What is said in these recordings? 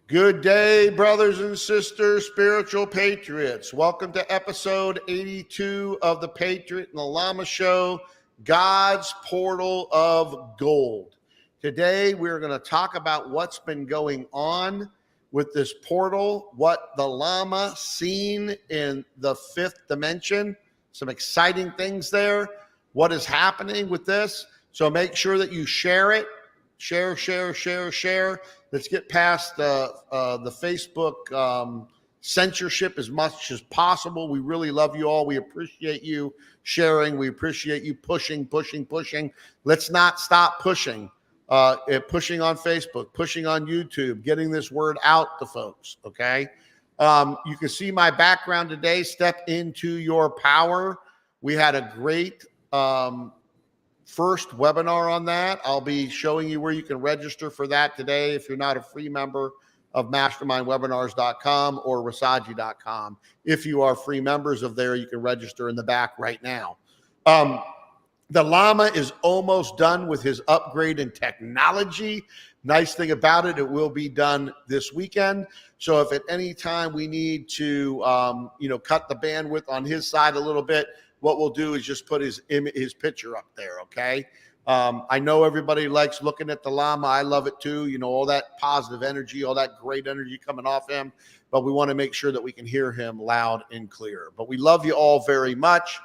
Good day, brothers and sisters, spiritual patriots. Welcome to episode 82 of the Patriot and the Lama Show, God's Portal of Gold. Today, we're going to talk about what's been going on with this portal, what the Lama seen in the fifth dimension, some exciting things there, what is happening with this. So make sure that you share it. Share. Let's get past the Facebook censorship as much as possible. We really love you all. We appreciate you sharing. We appreciate you pushing. Let's not stop pushing. Pushing on Facebook, pushing on YouTube, getting this word out to folks, okay? You can see my background today, Step Into Your Power. We had a great first webinar on that. I'll be showing you where you can register for that today if you're not a free member of mastermindwebinars.com or rasaji.com. If you are free members of there, you can register in the back right now. The Lama is almost done with his upgrade in technology. Nice thing about it, it will be done this weekend. So if at any time we need to, cut the bandwidth on his side a little bit, what we'll do is just put his picture up there, okay? I know everybody likes looking at the Lama. I love it too. You know, all that positive energy, all that great energy coming off him. But we want to make sure that we can hear him loud and clear. But we love you all very much.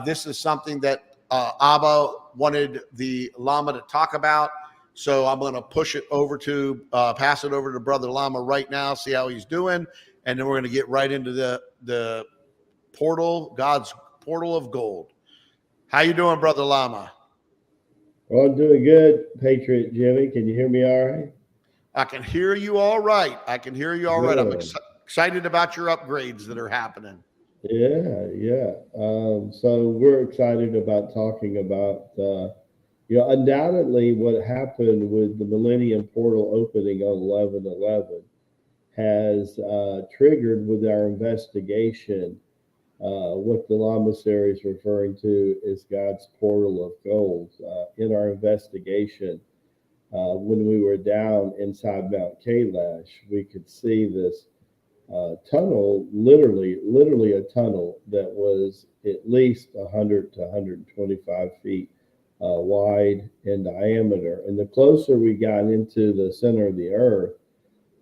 This is something that Abba wanted the Lama to talk about. So I'm going to pass it over to Brother Lama right now, see how he's doing. And then we're going to get right into the portal, God's portal of gold. How you doing, Brother Lama? Well, I'm doing good, Patriot Jimmie. Can you hear me all right? I can hear you all right. I'm excited about your upgrades that are happening. Yeah. So we're excited about talking about, undoubtedly what happened with the Millennium portal opening on 11/11 has triggered with our investigation what the Lamasery is referring to as God's portal of gold. In our investigation, when we were down inside Mount Kailash, we could see this tunnel, literally a tunnel that was at least 100 to 125 feet wide in diameter. And the closer we got into the center of the earth,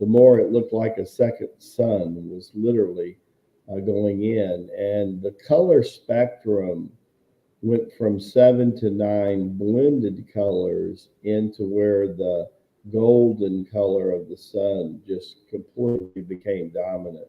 the more it looked like a second sun was literally going in. And the color spectrum went from 7 to 9 blended colors into where the golden color of the sun just completely became dominant.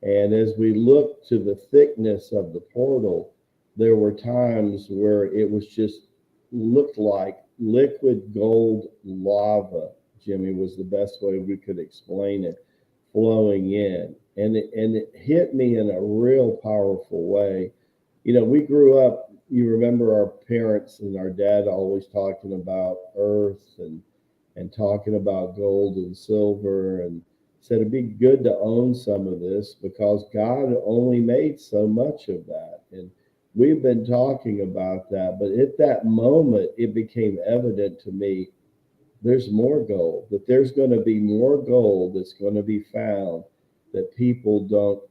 And as we looked to the thickness of the portal, there were times where it was just looked like liquid gold lava. Jimmie, was the best way we could explain it, flowing in. And it hit me in a real powerful way. You know, we grew up, you remember our parents and our dad always talking about earth and talking about gold and silver, and said it'd be good to own some of this because God only made so much of that. And we've been talking about that, but at that moment, it became evident to me there's more gold, that there's going to be more gold that's going to be found that people don't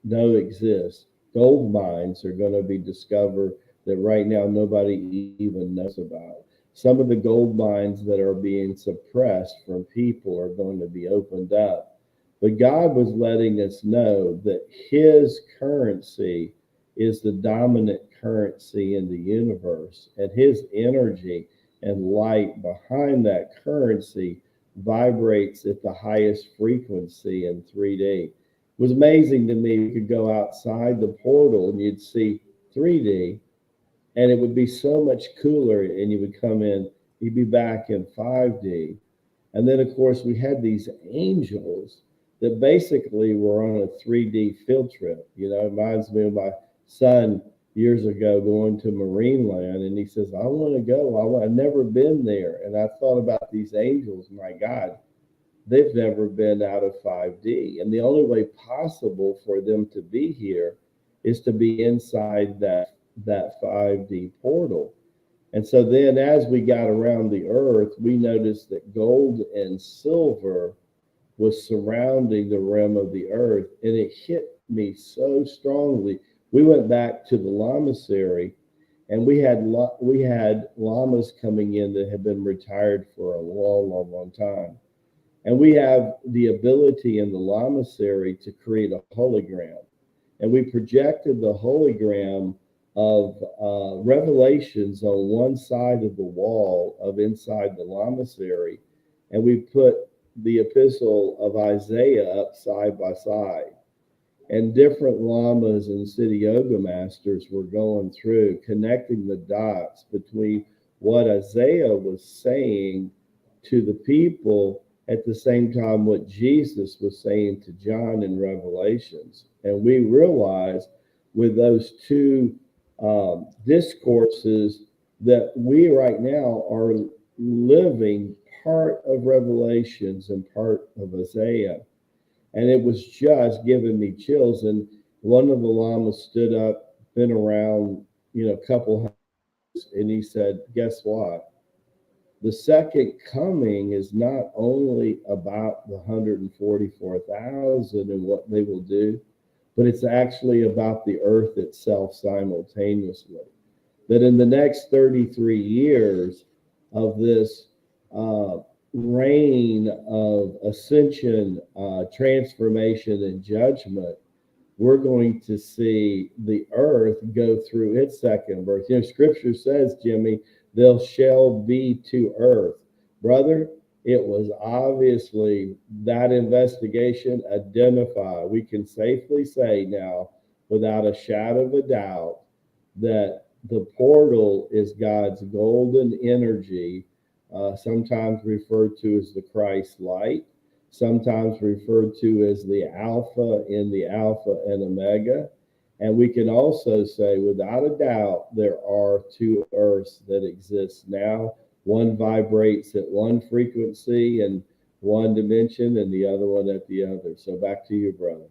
know exists. Gold mines are going to be discovered that right now nobody even knows about. Some of the gold mines that are being suppressed from people are going to be opened up. But God was letting us know that his currency is the dominant currency in the universe, and his energy and light behind that currency vibrates at the highest frequency in 3D. It was amazing to me. You could go outside the portal and you'd see 3D, and it would be so much cooler, and you would come in, you'd be back in 5D. And then, of course, we had these angels that basically were on a 3D field trip. You know, it reminds me of my son years ago going to Marineland, and he says, I want to go. I've never been there. And I thought about these angels. My God, they've never been out of 5D. And the only way possible for them to be here is to be inside that 5D portal. And so then as we got around the earth, we noticed that gold and silver was surrounding the rim of the earth, and it hit me so strongly. We went back to the lamasery, and we had lamas coming in that had been retired for a long time. And we have the ability in the lamasery to create a hologram. And we projected the hologram of revelations on one side of the wall of inside the lamasery, and we put the epistle of Isaiah up side by side. And different lamas and city yoga masters were going through, connecting the dots between what Isaiah was saying to the people at the same time what Jesus was saying to John in Revelations. And we realized with those two discourses that we right now are living part of Revelations and part of Isaiah. And it was just giving me chills. And one of the lamas stood up, been around, a couple hundred, and he said, guess what? The second coming is not only about the 144,000 and what they will do, but it's actually about the earth itself simultaneously. That in the next 33 years of this reign of ascension, transformation, and judgment, we're going to see the earth go through its second birth. Scripture says, Jimmie, there shall be to earth. Brother, it was obviously that investigation identified. We can safely say now, without a shadow of a doubt, that the portal is God's golden energy, sometimes referred to as the Christ light, sometimes referred to as the Alpha in the Alpha and Omega. And we can also say, without a doubt, there are two earths that exist now. One vibrates at one frequency and one dimension, and the other one at the other. So back to you, brother.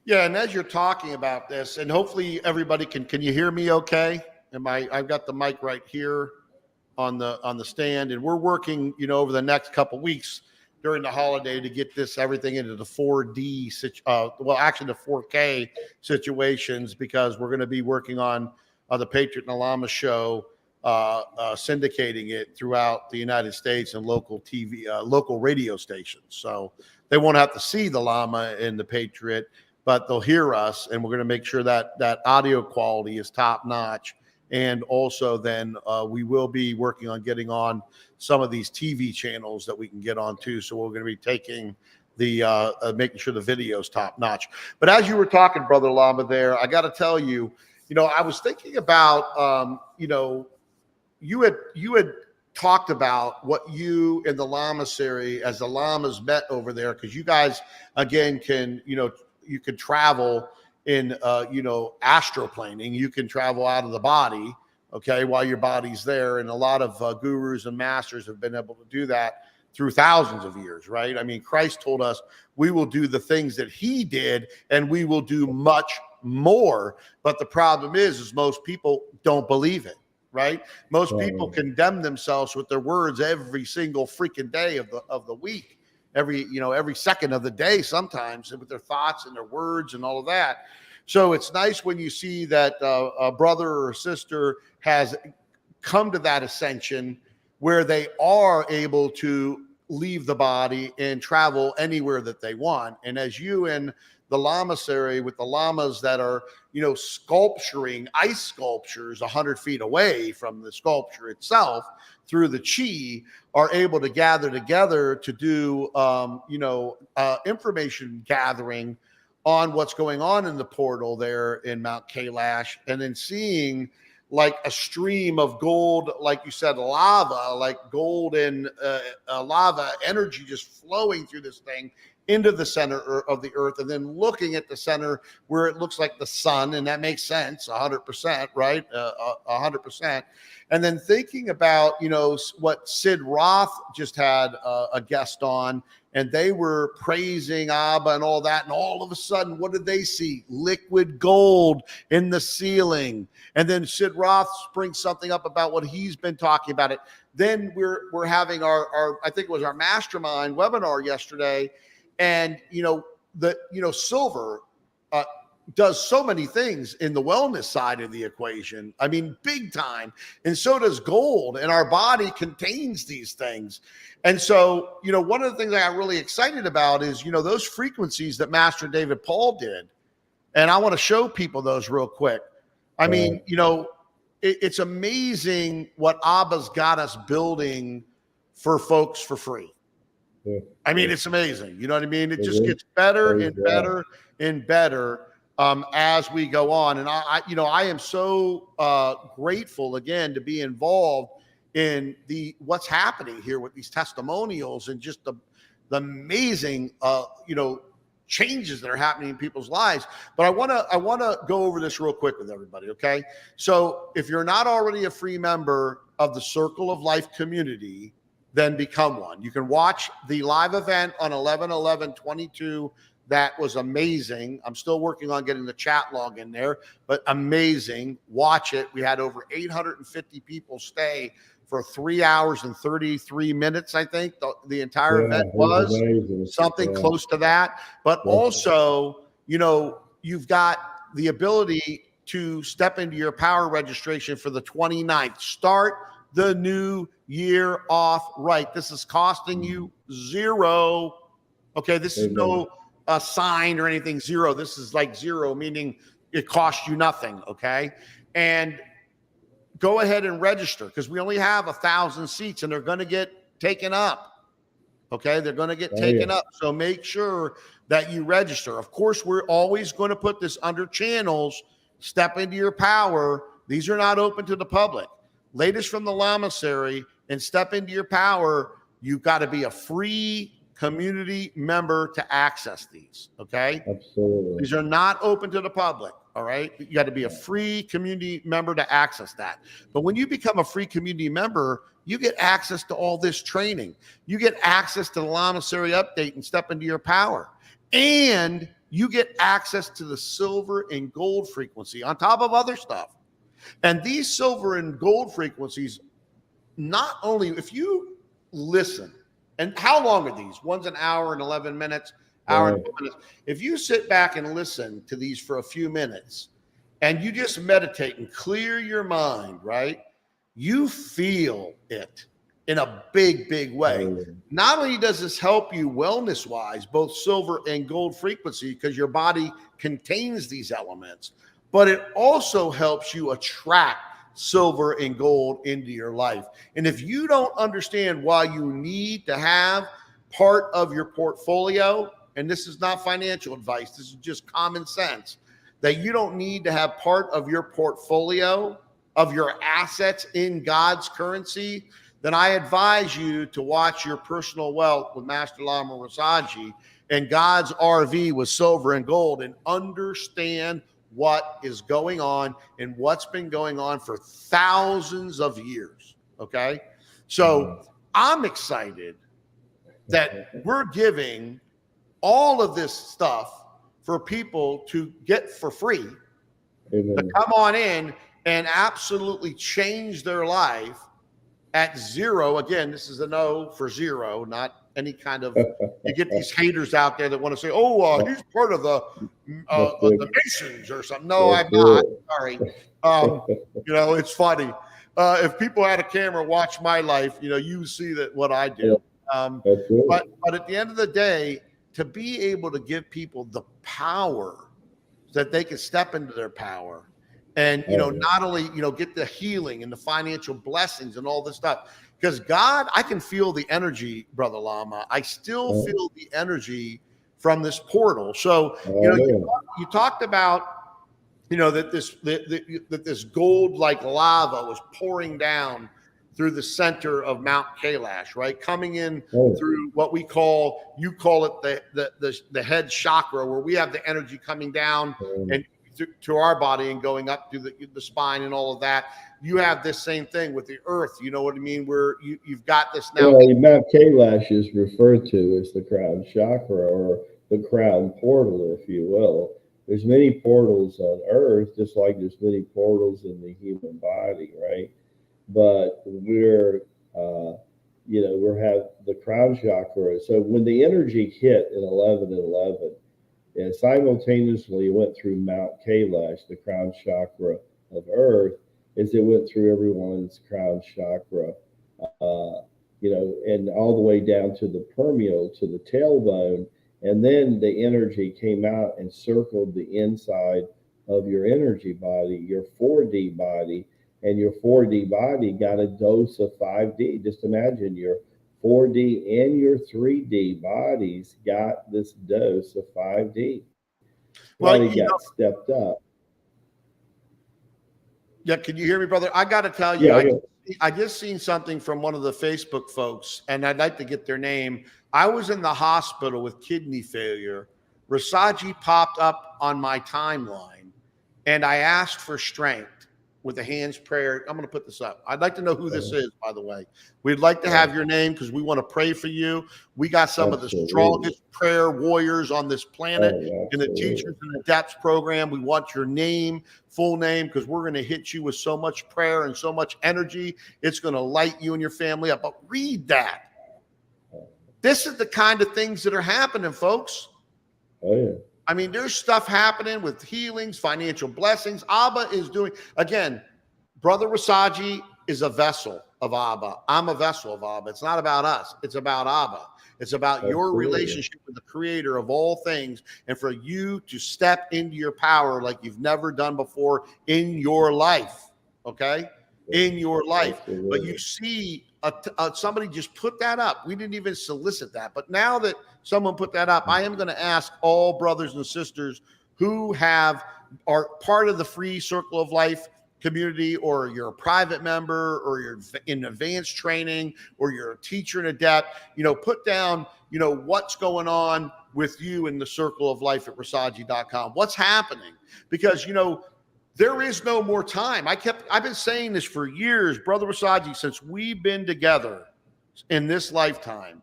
Yeah, and as you're talking about this, and hopefully everybody can you hear me okay? I've got the mic right here on the stand, and we're working, over the next couple of weeks during the holiday to get everything into the 4D, actually the 4K situations, because we're going to be working on the Patriot Lama show, syndicating it throughout the United States and local TV, local radio stations. So they won't have to see the Lama in the Patriot, but they'll hear us, and we're going to make sure that audio quality is top notch. And also then we will be working on getting on some of these TV channels that we can get on too. So we're going to be taking making sure the video is top notch. But as you were talking, Brother Lama, there, I got to tell you, I was thinking about, you had talked about what you and the lamasery, as the lamas met over there, because you guys, again, can, you could travel in astroplaning. You can travel out of the body, okay, while your body's there, and a lot of gurus and masters have been able to do that through thousands of years, right? I mean, Christ told us we will do the things that he did, and we will do much more. But the problem is most people don't believe it, right? Most people condemn themselves with their words every single freaking day of the week, every second of the day, sometimes, with their thoughts and their words and all of that. So it's nice when you see that a brother or a sister has come to that ascension where they are able to leave the body and travel anywhere that they want. And as you and the lamasery, with the lamas that are, sculpturing ice sculptures 100 feet away from the sculpture itself through the chi, are able to gather together to do, information gathering on what's going on in the portal there in Mount Kailash, and then seeing like a stream of gold, like you said, lava, like gold and lava energy just flowing through this thing into the center of the earth, and then looking at the center where it looks like the sun, and that makes sense 100%, right? 100%. And then thinking about, what Sid Roth just had a guest on, and they were praising Abba and all that, and all of a sudden, what did they see? Liquid gold in the ceiling. And then Sid Roth brings something up about what he's been talking about it. Then we're having our I think it was our Mastermind webinar yesterday, And, silver does so many things in the wellness side of the equation. I mean, big time. And so does gold. And our body contains these things. And so, one of the things I got really excited about is, those frequencies that Master David Paul did. And I want to show people those real quick. I mean, it's amazing what Abba's got us building for folks for free. Yeah. I mean, it's amazing. You know what I mean? It just gets better and better and better as we go on. And I am so grateful again to be involved in what's happening here with these testimonials and just the amazing changes that are happening in people's lives. But I want to go over this real quick with everybody. Okay. So if you're not already a free member of the Circle of Life community, then become one. You can watch the live event on 11/11/22. That was amazing. I'm still working on getting the chat log in there, but amazing. Watch it. We had over 850 people stay for 3 hours and 33 minutes. I think the entire event was something close to that. But also, you've got the ability to step into your power registration for the 29th. Start the new year off right. This is costing you $0. Okay, this is no sign or anything. $0. This is like $0, meaning it costs you nothing. Okay, and go ahead and register because we only have 1,000 seats and they're going to get taken up. Okay, they're going to get taken up. So make sure that you register. Of course, we're always going to put this under channels. Step into your power. These are not open to the public. Latest from the Lamasery and Step into your power. You've got to be a free community member to access these. Okay. Absolutely. These are not open to the public. All right. You got to be a free community member to access that. But when you become a free community member, you get access to all this training. You get access to the Lamasery update and Step into your power. And you get access to the silver and gold frequency on top of other stuff. And these silver and gold frequencies, not only if you listen, and how long are these? One's an hour and 11 minutes, hour and 12 minutes. If you sit back and listen to these for a few minutes and you just meditate and clear your mind, right? You feel it in a big, big way. Not only does this help you wellness-wise, both silver and gold frequency, because your body contains these elements, but it also helps you attract silver and gold into your life. And if you don't understand why you need to have part of your portfolio, and this is not financial advice, this is just common sense, that you don't need to have part of your portfolio of your assets in God's currency, then I advise you to watch Your Personal Wealth with Master Lama Rasaji and God's RV with silver and gold, and understand what is going on and what's been going on for thousands of years. Okay. So I'm excited that we're giving all of this stuff for people to get for free. Amen. To come on in and absolutely change their life at $0. Again, this is a no for $0, not any kind of, you get these haters out there that want to say, he's part of the Masons or something. No, I'm not. Sorry. It's funny. If people had a camera watch my life, you see that what I do. But at the end of the day, to be able to give people the power that they can step into their power and, not only, get the healing and the financial blessings and all this stuff. Because God, I can feel the energy, Brother Lama. I still feel the energy from this portal. So, you talked about, that this gold like lava was pouring down through the center of Mount Kailash, right? Coming in through what you call it the head chakra, where we have the energy coming down and to our body and going up to the spine and all of that. You have this same thing with the earth. You know what I mean? Where you've got this now. Well, Mount Kailash is referred to as the crown chakra or the crown portal, if you will. There's many portals on earth, just like there's many portals in the human body, right? But we're, we have the crown chakra. So when the energy hit in 11:11, and simultaneously went through Mount Kailash, the crown chakra of Earth, as it went through everyone's crown chakra, and all the way down to the perineal, to the tailbone. And then the energy came out and circled the inside of your energy body, your 4D body, and your 4D body got a dose of 5D. Just imagine your 4D and your 3D bodies got this dose of 5D. Body got stepped up. Yeah, can you hear me, brother? I got to tell you, I just seen something from one of the Facebook folks, and I'd like to get their name. I was in the hospital with kidney failure. Rasaji popped up on my timeline, and I asked for strength with a hands prayer. I'm going to put this up. I'd like to know who this is, by the way. We'd like to have your name because we want to pray for you. We got some of the strongest prayer warriors on this planet in the Teachers and Adepts program. We want your name, full name, because we're going to hit you with so much prayer and so much energy. It's going to light you and your family up. But read that. This is the kind of things that are happening, folks. Oh, yeah. I mean, there's stuff happening with healings, financial blessings. Abba is doing, again, Brother Rasaji is a vessel of Abba. I'm a vessel of Abba. It's not about us. It's about Abba. It's about your relationship with the creator of all things, and for you to step into your power like you've never done before in your life, okay? In your life. But you see, somebody just put that up. We didn't even solicit that. But now that someone put that up, I am going to ask all brothers and sisters who are part of the free Circle of Life community, or you're a private member, or you're in advanced training, or you're a teacher and adept, put down, what's going on with you in the Circle of Life at Rasaji.com. What's happening? Because, there is no more time. I've been saying this for years, Brother Rasaji, since we've been together in this lifetime.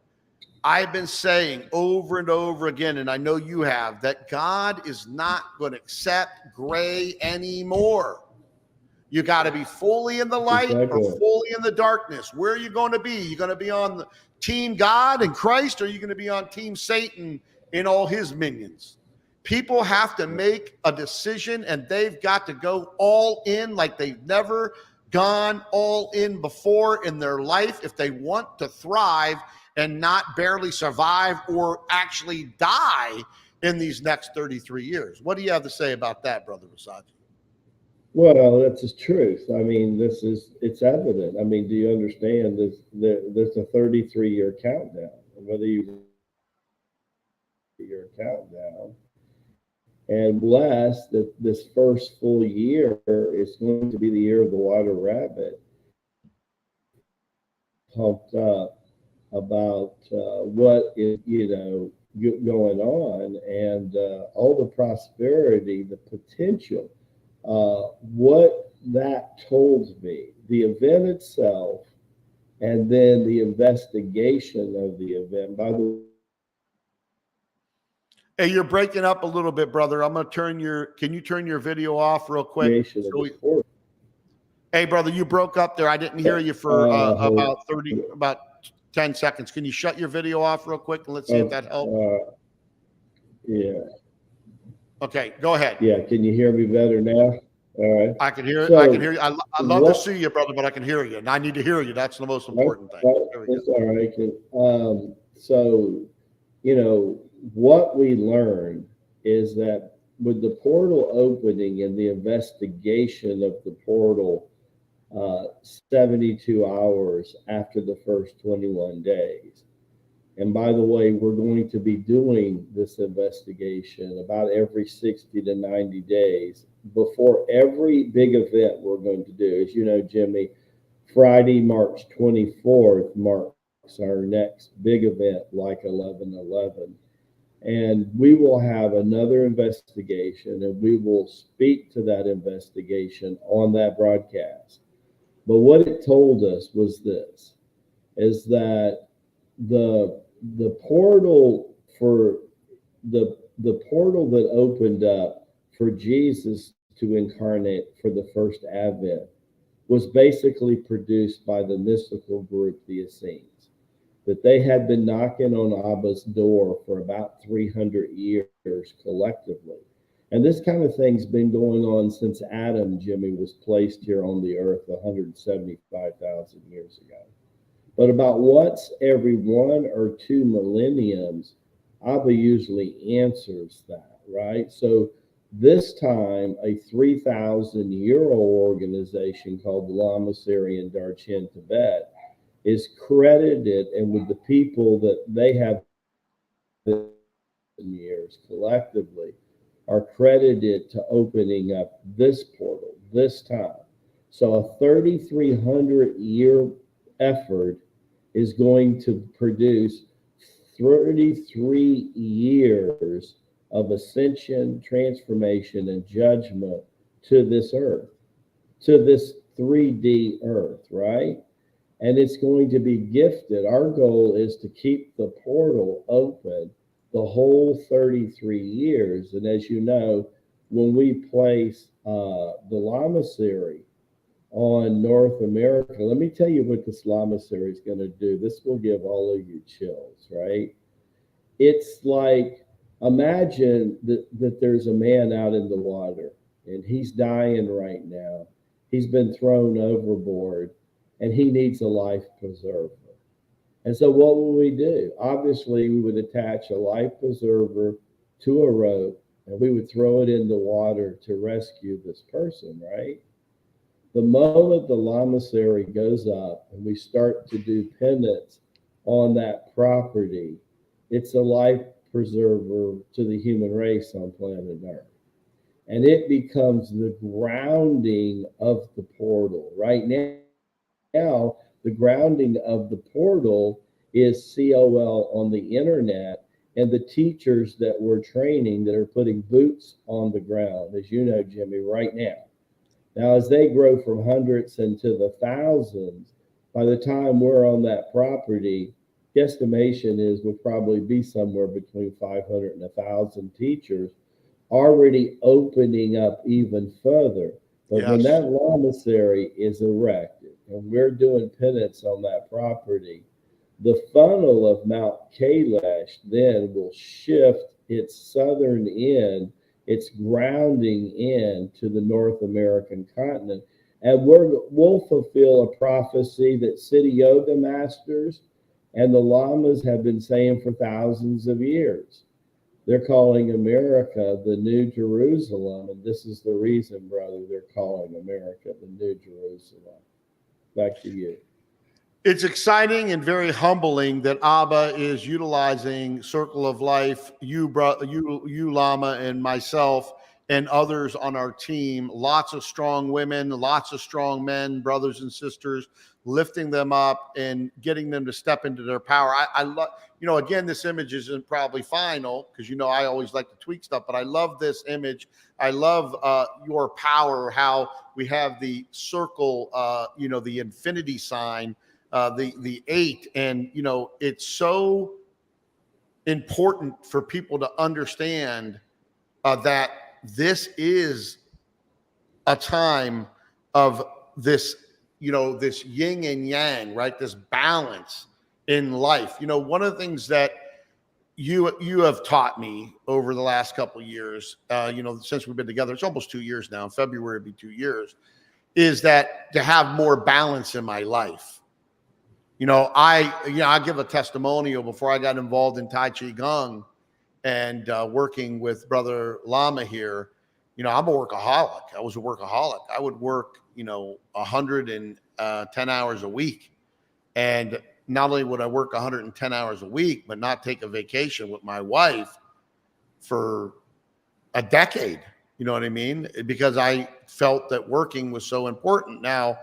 I've been saying over and over again, and I know you have, that God is not going to accept gray anymore. You got to be fully in the light or fully in the darkness. Where are you going to be? You going to be on the team God and Christ, or are you going to be on team Satan and all his minions? People have to make a decision, and they've got to go all in like they've never gone all in before in their life if they want to thrive and not barely survive or actually die in these next 33 years. What do you have to say about that, Brother Rasaji? Well, that's the truth. I mean, it's evident. I mean, do you understand there's a 33-year countdown, and whether you your countdown, and blessed that this first full year is going to be the year of the water rabbit, pumped up about what is going on, and all the prosperity, the potential. What that told me, the event itself, and then the investigation of the event. By the way, hey, you're breaking up a little bit, brother. I'm going to can you turn your video off real quick? Hey, brother, you broke up there. I didn't hear you for about 10 seconds. Can you shut your video off real quick and let's see if that helps? Yeah. Okay, go ahead. Yeah, can you hear me better now? All right. I can hear it. I can hear you. I love to see you, brother, but I can hear you. And I need to hear you. That's the most important thing. That's all right. So, what we learned is that with the portal opening and the investigation of the portal 72 hours after the first 21 days. And by the way, we're going to be doing this investigation about every 60 to 90 days before every big event we're going to do. As you know, Jimmie, Friday, March 24th marks our next big event, like 11/11. And we will have another investigation, and we will speak to that investigation on that broadcast. But what it told us was this, is that the portal for the portal that opened up for Jesus to incarnate for the first advent was basically produced by the mystical group, the Essenes. that they had been knocking on Abba's door for about 300 years collectively. And this kind of thing's been going on since Adam, Jimmie, was placed here on the earth 175,000 years ago. But about once every 1 or 2 millenniums, Abba usually answers that, right? So this time, a 3,000-year-old organization called the Lamasery in Darchen, Tibet, is credited, and with the people that they have years collectively, are credited to opening up this portal this time. So a 3,300-year effort is going to produce 33 years of ascension, transformation, and judgment to this earth, to this 3D earth, right? And it's going to be gifted. Our goal is to keep the portal open the whole 33 years. And as you know, when we place the Lamasery on North America, let me tell you what this Lamasery is going to do. This will give all of you chills, right? It's like, imagine that there's a man out in the water and he's dying right now. He's been thrown overboard and he needs a life preserver. And so what will we do? Obviously, we would attach a life preserver to a rope and we would throw it in the water to rescue this person, right? The moment the Lamasery goes up and we start to do penance on that property, it's a life preserver to the human race on planet Earth. And it becomes the grounding of the portal. Right now, the grounding of the portal is COL on the internet and the teachers that we're training that are putting boots on the ground, as you know, Jimmie, right now. Now, as they grow from hundreds into the thousands, by the time we're on that property, guesstimation is we'll probably be somewhere between 500 and 1,000 teachers already opening up even further. But when that Lamasery is erected and we're doing penance on that property, the funnel of Mount Kailash then will shift its southern end, its grounding in to the North American continent. And we'll fulfill a prophecy that Siddha Yoga masters and the Lamas have been saying for thousands of years. They're calling America the New Jerusalem, and this is the reason, brother, they're calling America the New Jerusalem. Back to you. It's exciting and very humbling that Abba is utilizing Circle of Life, you Lama, and myself, and others on our team. Lots of strong women, lots of strong men, brothers and sisters, lifting them up and getting them to step into their power. I love, again, this image isn't probably final because, I always like to tweak stuff, but I love this image. I love your power, how we have the circle, the infinity sign, the 8. And, it's so important for people to understand that this is a time of this, this yin and yang, right? This balance in life. One of the things that you have taught me over the last couple of years, since we've been together, it's almost 2 years now. In February, it'll be 2 years, is that to have more balance in my life. I give a testimonial before I got involved in Tai Chi Gong and working with Brother Lama here. I'm a workaholic. I was a workaholic. I would work, 110 hours a week. And not only would I work 110 hours a week, but not take a vacation with my wife for a decade. You know what I mean? Because I felt that working was so important. Now,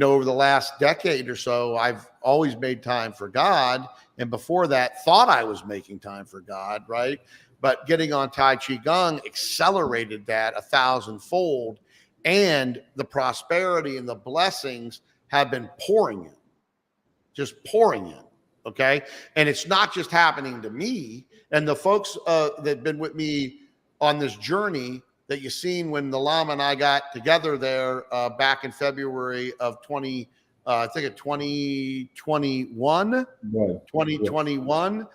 over the last decade or so, I've always made time for God. And before that, thought I was making time for God, right? But getting on Tai Chi Gong accelerated that 1,000-fold. And the prosperity and the blessings have been pouring in, just pouring in, okay? And it's not just happening to me. And the folks that have been with me on this journey that you seen when the Lama and I got together there back in February of 2020, I think at 2021, 2021,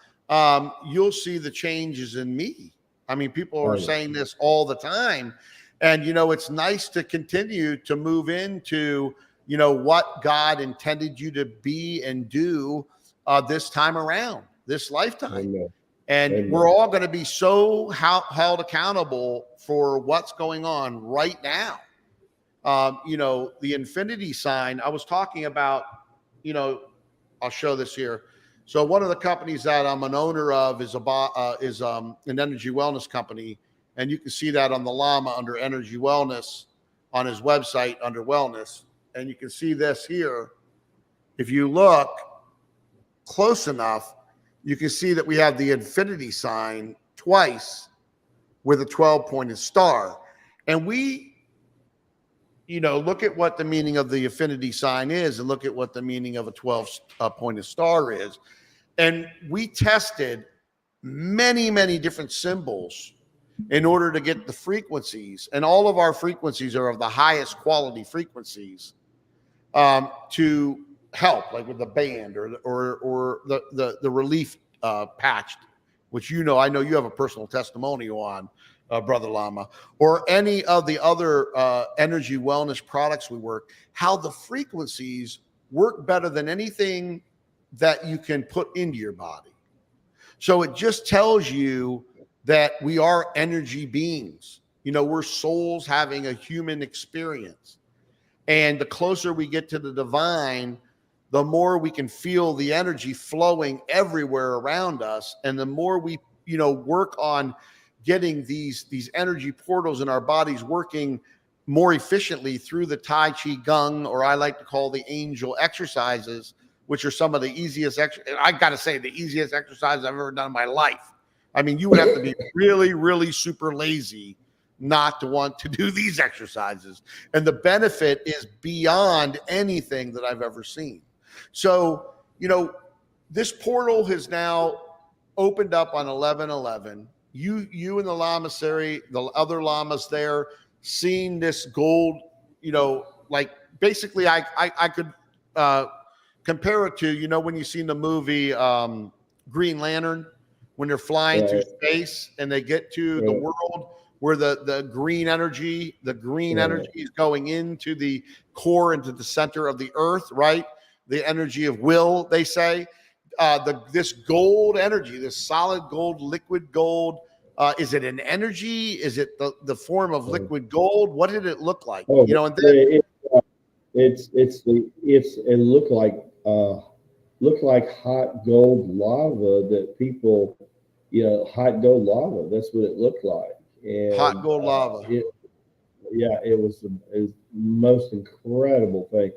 you'll see the changes in me. I mean, people are saying this all the time. And, it's nice to continue to move into, what God intended you to be and do this time around, this lifetime. And we're all going to be so held accountable for what's going on right now. The infinity sign, I was talking about, I'll show this here. So one of the companies that I'm an owner of is an energy wellness company. And you can see that on the Lama under energy wellness on his website under wellness. And you can see this here. If you look close enough, you can see that we have the infinity sign twice with a 12-pointed star. And we, look at what the meaning of the infinity sign is and look at what the meaning of a 12-pointed star is. And we tested many, many different symbols in order to get the frequencies. And all of our frequencies are of the highest quality frequencies to help, like with the band or the relief patch, which I know you have a personal testimonial on, Brother Lama, or any of the other energy wellness products we work, how the frequencies work better than anything that you can put into your body. So it just tells you that we are energy beings. We're souls having a human experience. And the closer we get to the divine, the more we can feel the energy flowing everywhere around us. And the more we, work on getting these energy portals in our bodies working more efficiently through the Tai Chi Gong, or I like to call the angel exercises, which are some of the easiest, I got to say, the easiest exercises I've ever done in my life. I mean, you would have to be really, really super lazy not to want to do these exercises. And the benefit is beyond anything that I've ever seen. So, this portal has now opened up on 11/11. You and the Lamasery, the other Lamas there, seeing this gold, like basically I could compare it to, when you seen the movie Green Lantern, when they're flying through space and they get to the world where the green energy is going into the core, into the center of the earth, right? The energy of will, they say. This gold energy, this solid gold, liquid gold, is it an energy? Is it the form of liquid gold? What did it look like? And then it looked like hot gold lava that people, hot gold lava. That's what it looked like. And, hot gold lava. It was the most incredible thing,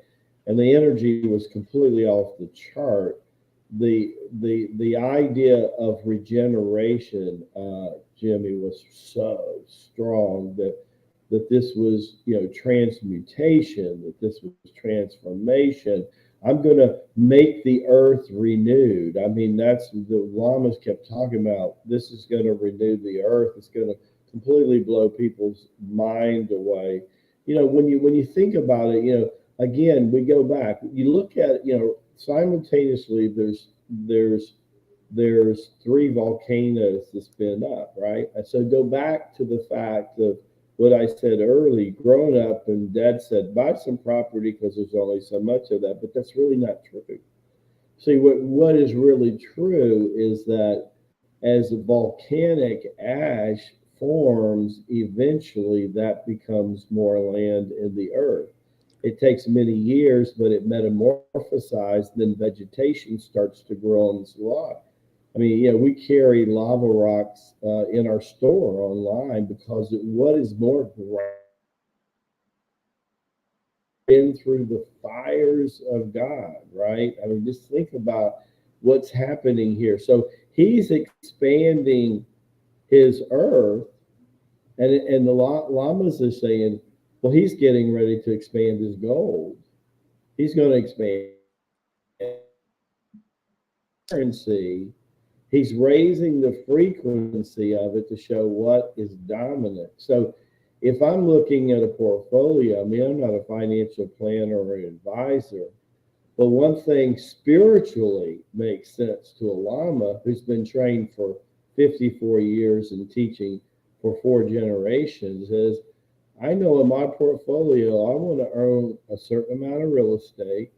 and the energy was completely off the chart. The idea of regeneration, Jimmie, was so strong that this was, transmutation, that this was transformation. I'm going to make the earth renewed. I mean, that's the Lamas kept talking about. This is going to renew the earth. It's going to completely blow people's mind away. When you think about it, again, we go back. You look at, simultaneously there's 3 volcanoes that spin up, right? And so go back to the fact of what I said early, growing up, and Dad said, buy some property because there's only so much of that, but that's really not true. See, what is really true is that as the volcanic ash forms, eventually that becomes more land in the earth. It takes many years, but it metamorphosizes, then vegetation starts to grow on this lot. I mean, we carry lava rocks in our store online because what is more been through the fires of God, right? I mean, just think about what's happening here. So he's expanding his earth, and the Lamas are saying, well, he's getting ready to expand his gold. He's going to expand currency. He's raising the frequency of it to show what is dominant. So if I'm looking at a portfolio, I mean, I'm not a financial planner or an advisor, But one thing spiritually makes sense to a Lama who's been trained for 54 years and teaching for 4 generations is, I know in my portfolio, I want to own a certain amount of real estate.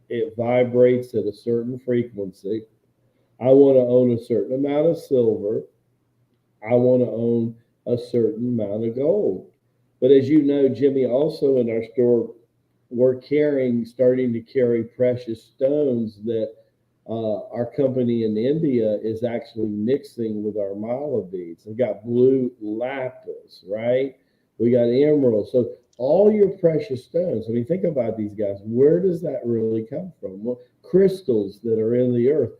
It vibrates at a certain frequency. I want to own a certain amount of silver. I want to own a certain amount of gold. But as you know, Jimmie, also in our store, we're starting to carry precious stones that our company in India is actually mixing with our mala beads. We've got blue lapis, right? We got emeralds. So all your precious stones, I mean, think about these guys. Where does that really come from? Well, crystals that are in the earth.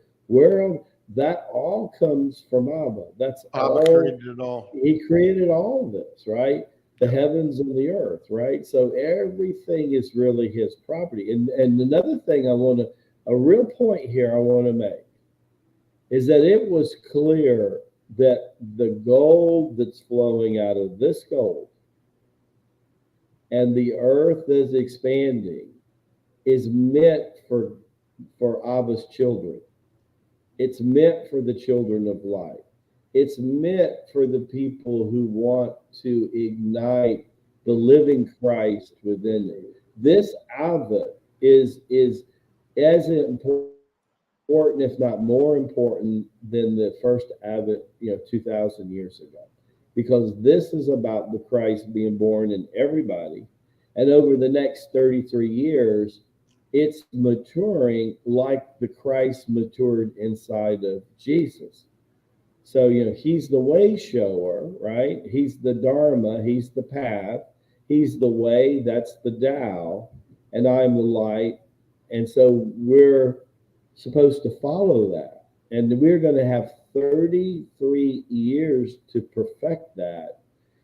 That all comes from Abba. That's Abba all. created it all. He created all of this, right? The heavens and the earth, right? So everything is really his property. And another thing a real point here I want to make is that it was clear that the gold that's flowing out of this gold and the earth is expanding is meant for Abba's children. It's meant for the children of light. It's meant for the people who want to ignite the living Christ within them. This Abba is as important, if not more important, than the first Abbot, 2,000 years ago, because this is about the Christ being born in everybody, and over the next 33 years, it's maturing like the Christ matured inside of Jesus. So, he's the way shower, right? He's the Dharma, he's the path, he's the way, that's the Tao, and I'm the light. And so we're supposed to follow that. And we're going to have 33 years to perfect that.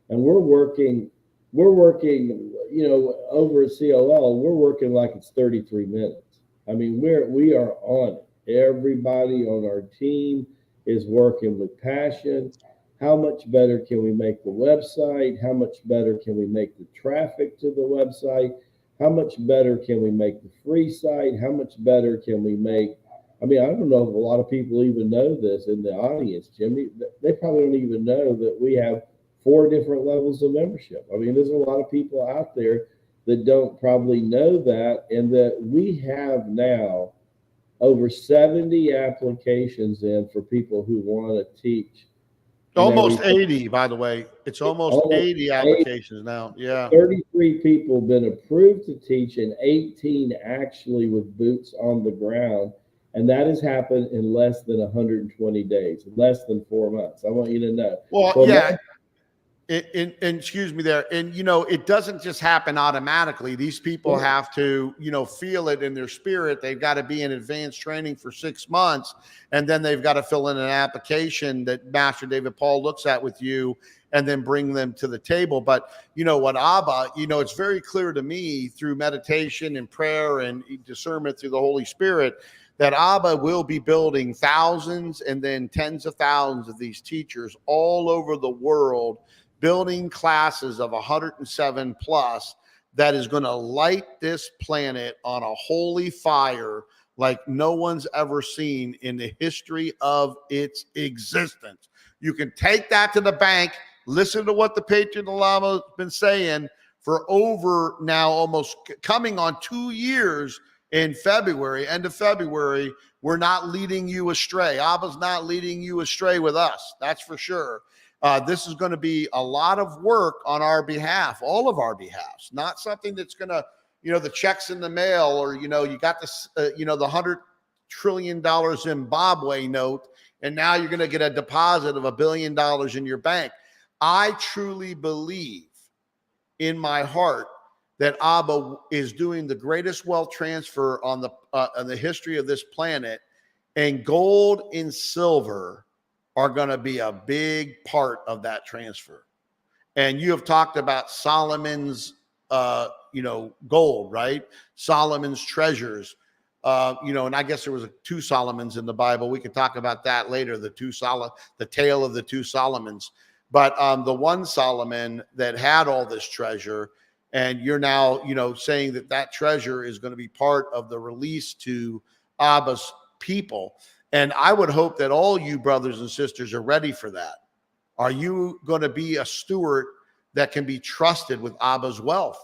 And we're working, over at COL, we're working like it's 33 minutes. I mean, we are on it. Everybody on our team is working with passion. How much better can we make the website? How much better can we make the traffic to the website? How much better can we make the free site? How much better can we make? I mean, I don't know if a lot of people even know this in the audience, Jimmie. They probably don't even know that we have 4 different levels of membership. I mean, there's a lot of people out there that don't probably know that, and that we have now over 70 applications in for people who want to teach. Almost 80, by the way. It's almost 80 applications now. Yeah. 33 people been approved to teach, and 18 actually with boots on the ground. And that has happened in less than 120 days, less than 4 months. I want you to know. Well, yeah. And excuse me there. And, it doesn't just happen automatically. These people have to, feel it in their spirit. They've got to be in advanced training for 6 months. And then they've got to fill in an application that Master David Paul looks at with you and then bring them to the table. But, what Abba, it's very clear to me through meditation and prayer and discernment through the Holy Spirit that Abba will be building thousands and then tens of thousands of these teachers all over the world, building classes of 107 plus that is going to light this planet on a holy fire like no one's ever seen in the history of its existence. You can take that to the bank, listen to what the Patriot Lama has been saying for over now almost coming on 2 years in February, end of February. We're not leading you astray. Abba's not leading you astray with us. That's for sure. This is going to be a lot of work on our behalf, all of our behalfs, not something that's going to, the checks in the mail or, you got this, the $100 trillion Zimbabwe note, and now you're going to get a deposit of $1 billion in your bank. I truly believe in my heart that Abba is doing the greatest wealth transfer on the history of this planet, and gold and silver are going to be a big part of that transfer. And you have talked about Solomon's, gold, right? Solomon's treasures, and I guess there was 2 Solomons in the Bible. We can talk about that later. The tale of the 2 Solomons, but the one Solomon that had all this treasure, And you're now, saying that treasure is going to be part of the release to Abba's people. And I would hope that all you brothers and sisters are ready for that. Are you going to be a steward that can be trusted with Abba's wealth?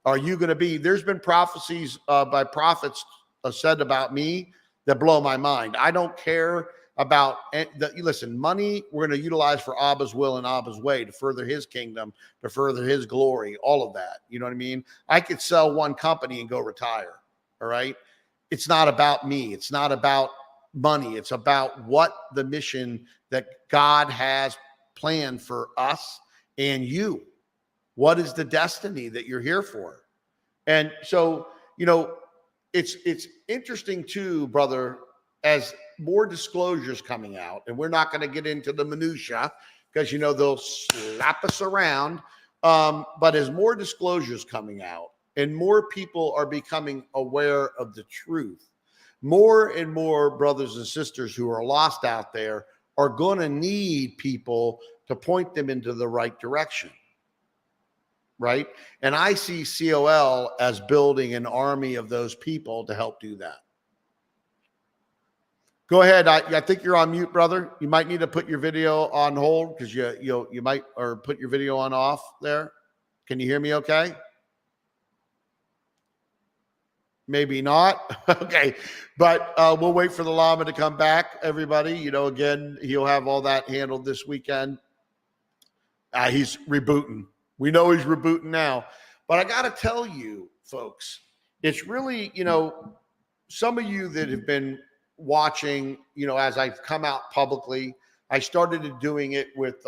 Are you going to be, there's been prophecies by prophets said about me that blow my mind. I don't care about, listen, money we're going to utilize for Abba's will and Abba's way to further his kingdom, to further his glory, all of that. You know what I mean? I could sell one company and go retire. All right. It's not about me. It's not about money. It's about what the mission that God has planned for us and you. What is the destiny that you're here for? And so, it's interesting too, brother, as more disclosures coming out, and we're not going to get into the minutia because, they'll slap us around. But as more disclosures coming out and more people are becoming aware of the truth, more and more brothers and sisters who are lost out there are going to need people to point them into the right direction. Right. And I see COL as building an army of those people to help do that. Go ahead. I think you're on mute, brother. You might need to put your video on hold because you might, or put your video on off there. Can you hear me okay? Maybe not. Okay. But we'll wait for the Lama to come back, everybody. Again, he'll have all that handled this weekend. He's rebooting. We know he's rebooting now. But I got to tell you, folks, it's really, some of you that have been watching, as I've come out publicly, I started doing it with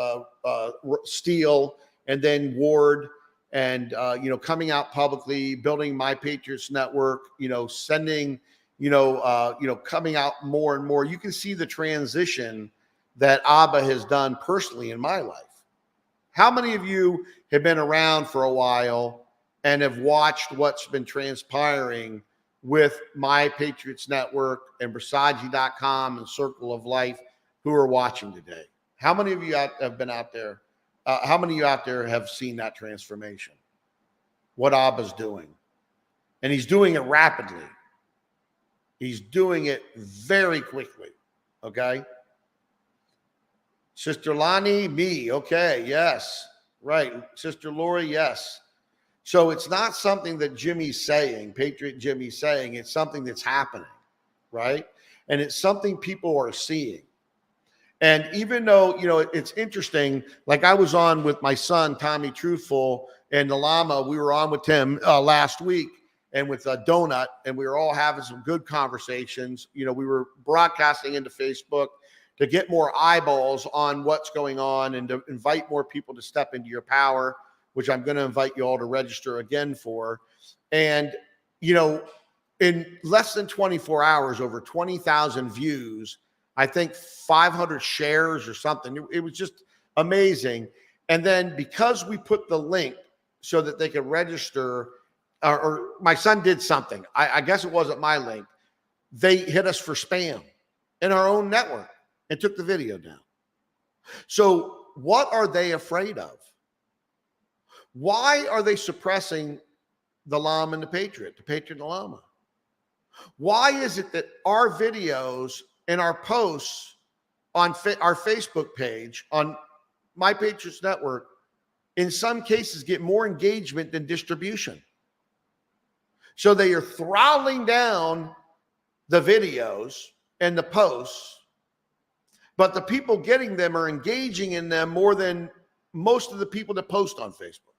Steele and then Ward and, coming out publicly, building my Patriots network, sending, coming out more and more. You can see the transition that Abba has done personally in my life. How many of you have been around for a while and have watched what's been transpiring with my Patriots Network and Rasaji.com and Circle of Life who are watching today? How many of you have been out there? How many of you out there have seen that transformation? What Abba's doing? And he's doing it rapidly. He's doing it very quickly. Okay. Sister Lonnie, me. Okay. Yes. Right. Sister Lori. Yes. So it's not something that Jimmie's saying, Patriot Jimmie's saying. It's something that's happening. Right. And it's something people are seeing. And even though, it's interesting, like I was on with my son, Tommy Truthful, and the Lama, we were on with him last week and with Donut, and we were all having some good conversations. We were broadcasting into Facebook to get more eyeballs on what's going on and to invite more people to step into your power, which I'm going to invite you all to register again for. And, in less than 24 hours, over 20,000 views, I think 500 shares or something. It was just amazing. And then because we put the link so that they could register, or my son did something, I guess it wasn't my link, they hit us for spam in our own network and took the video down. So what are they afraid of? Why are they suppressing the Lama and the Patriot and the Lama? Why is it that our videos and our posts on our Facebook page, on My Patriots Network, in some cases get more engagement than distribution? So they are throttling down the videos and the posts, but the people getting them are engaging in them more than most of the people that post on Facebook.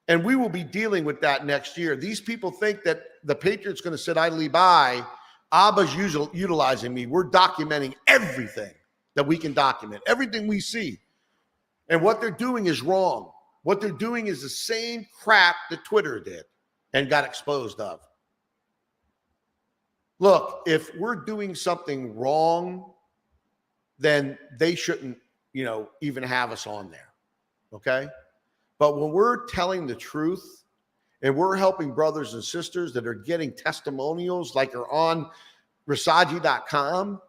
And we will be dealing with that next year. These people think that the Patriots going to sit idly by. Abba's utilizing me. We're documenting everything that we can document, everything we see. And what they're doing is wrong. What they're doing is the same crap that Twitter did and got exposed of. Look, if we're doing something wrong, then they shouldn't, even have us on there. Okay? But when we're telling the truth and we're helping brothers and sisters that are getting testimonials like are on Rasaji.com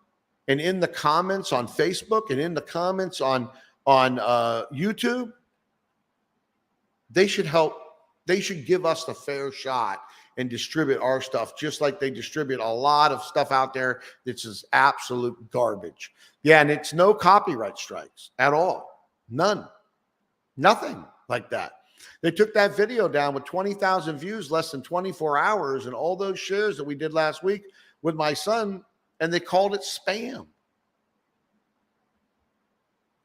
and in the comments on Facebook and in the comments on YouTube, they should help. They should give us the fair shot and distribute our stuff, just like they distribute a lot of stuff out there that's just absolute garbage. Yeah, and it's no copyright strikes at all. None. Nothing like that. They took that video down with 20,000 views less than 24 hours and all those shares that we did last week with my son, and they called it spam.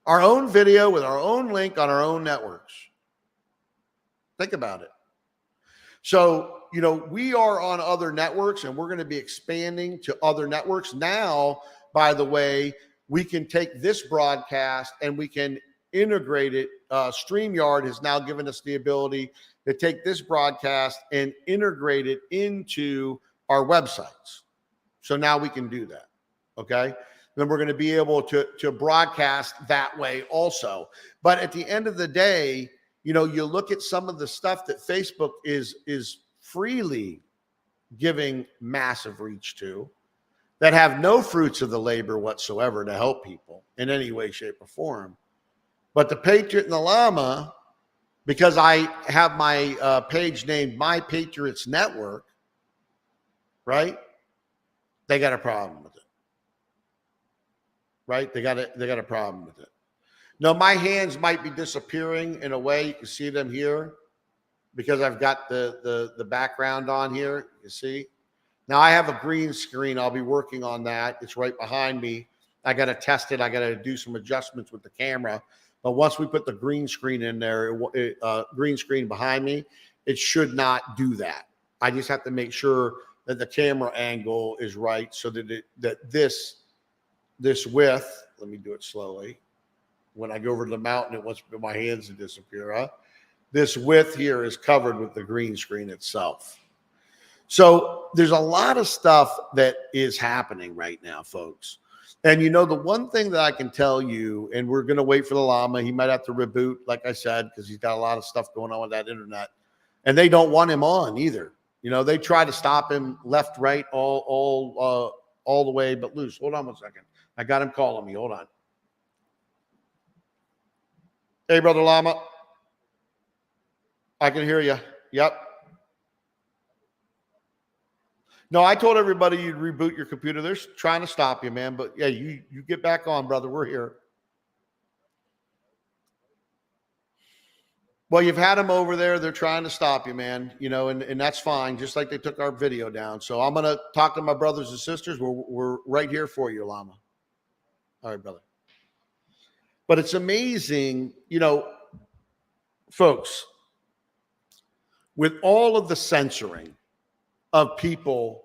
Our own video with our own link on our own networks. Think about it. So, we are on other networks, and we're going to be expanding to other networks. Now, by the way, we can take this broadcast and we can integrate it. StreamYard has now given us the ability to take this broadcast and integrate it into our websites. So now we can do that. Okay. Then we're going to be able to broadcast that way also. But at the end of the day, you look at some of the stuff that Facebook is freely giving massive reach to, that have no fruits of the labor whatsoever to help people in any way, shape, or form. But the Patriot and the Lama, because I have my page named My Patriots Network, right? They got a problem with it. Right? They got a problem with it. Now, my hands might be disappearing in a way. You can see them here because I've got the background on here. You see? Now, I have a green screen. I'll be working on that. It's right behind me. I got to test it. I got to do some adjustments with the camera. But once we put the green screen in there, green screen behind me, it should not do that. I just have to make sure that the camera angle is right so that this width, let me do it slowly. When I go over to the mountain, it wants my hands to disappear. Huh? This width here is covered with the green screen itself. So there's a lot of stuff that is happening right now, folks. And the one thing that I can tell you, and we're going to wait for the Lama. He might have to reboot, like I said, because he's got a lot of stuff going on with that internet. And they don't want him on either. They try to stop him left, right, all the way but loose. Hold on one second. I got him calling me. Hold on. Hey, Brother Lama. I can hear you. Yep. No, I told everybody you'd reboot your computer. They're trying to stop you, man. But yeah, you get back on, brother. We're here. Well, you've had them over there. They're trying to stop you, man. And that's fine, just like they took our video down. So I'm going to talk to my brothers and sisters. We're right here for you, Lama. All right, brother. But it's amazing, folks, with all of the censoring of people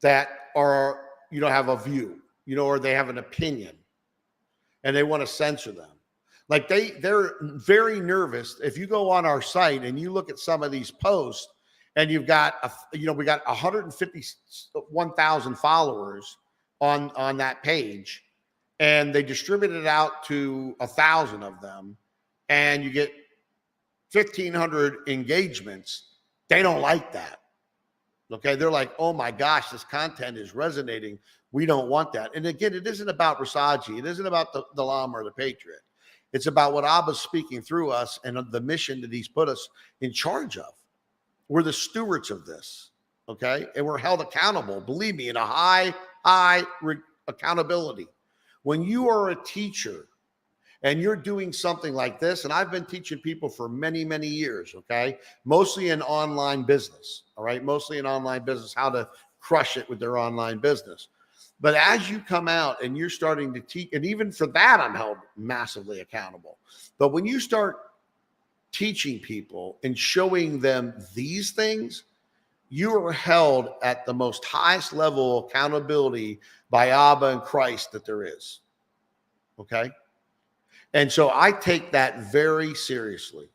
that are, have a view, or they have an opinion and they want to censor them. Like they're very nervous. If you go on our site and you look at some of these posts and you've got, we got 151,000 followers on that page, and they distribute it out to 1,000 of them, and you get 1,500 engagements. They don't like that. Okay. They're like, oh my gosh, this content is resonating. We don't want that. And again, it isn't about Rasaji. It isn't about the Lama or the Patriot. It's about what Abba's speaking through us and the mission that he's put us in charge of. We're the stewards of this. Okay. And we're held accountable, believe me, in a high accountability. When you are a teacher and you're doing something like this, and I've been teaching people for many, many years, okay, mostly in online business, all right, mostly in online business, how to crush it with their online business. But as you come out and you're starting to teach, and even for that, I'm held massively accountable. But when you start teaching people and showing them these things, you are held at the most highest level of accountability by Abba and Christ that there is. Okay. And so I take that very seriously.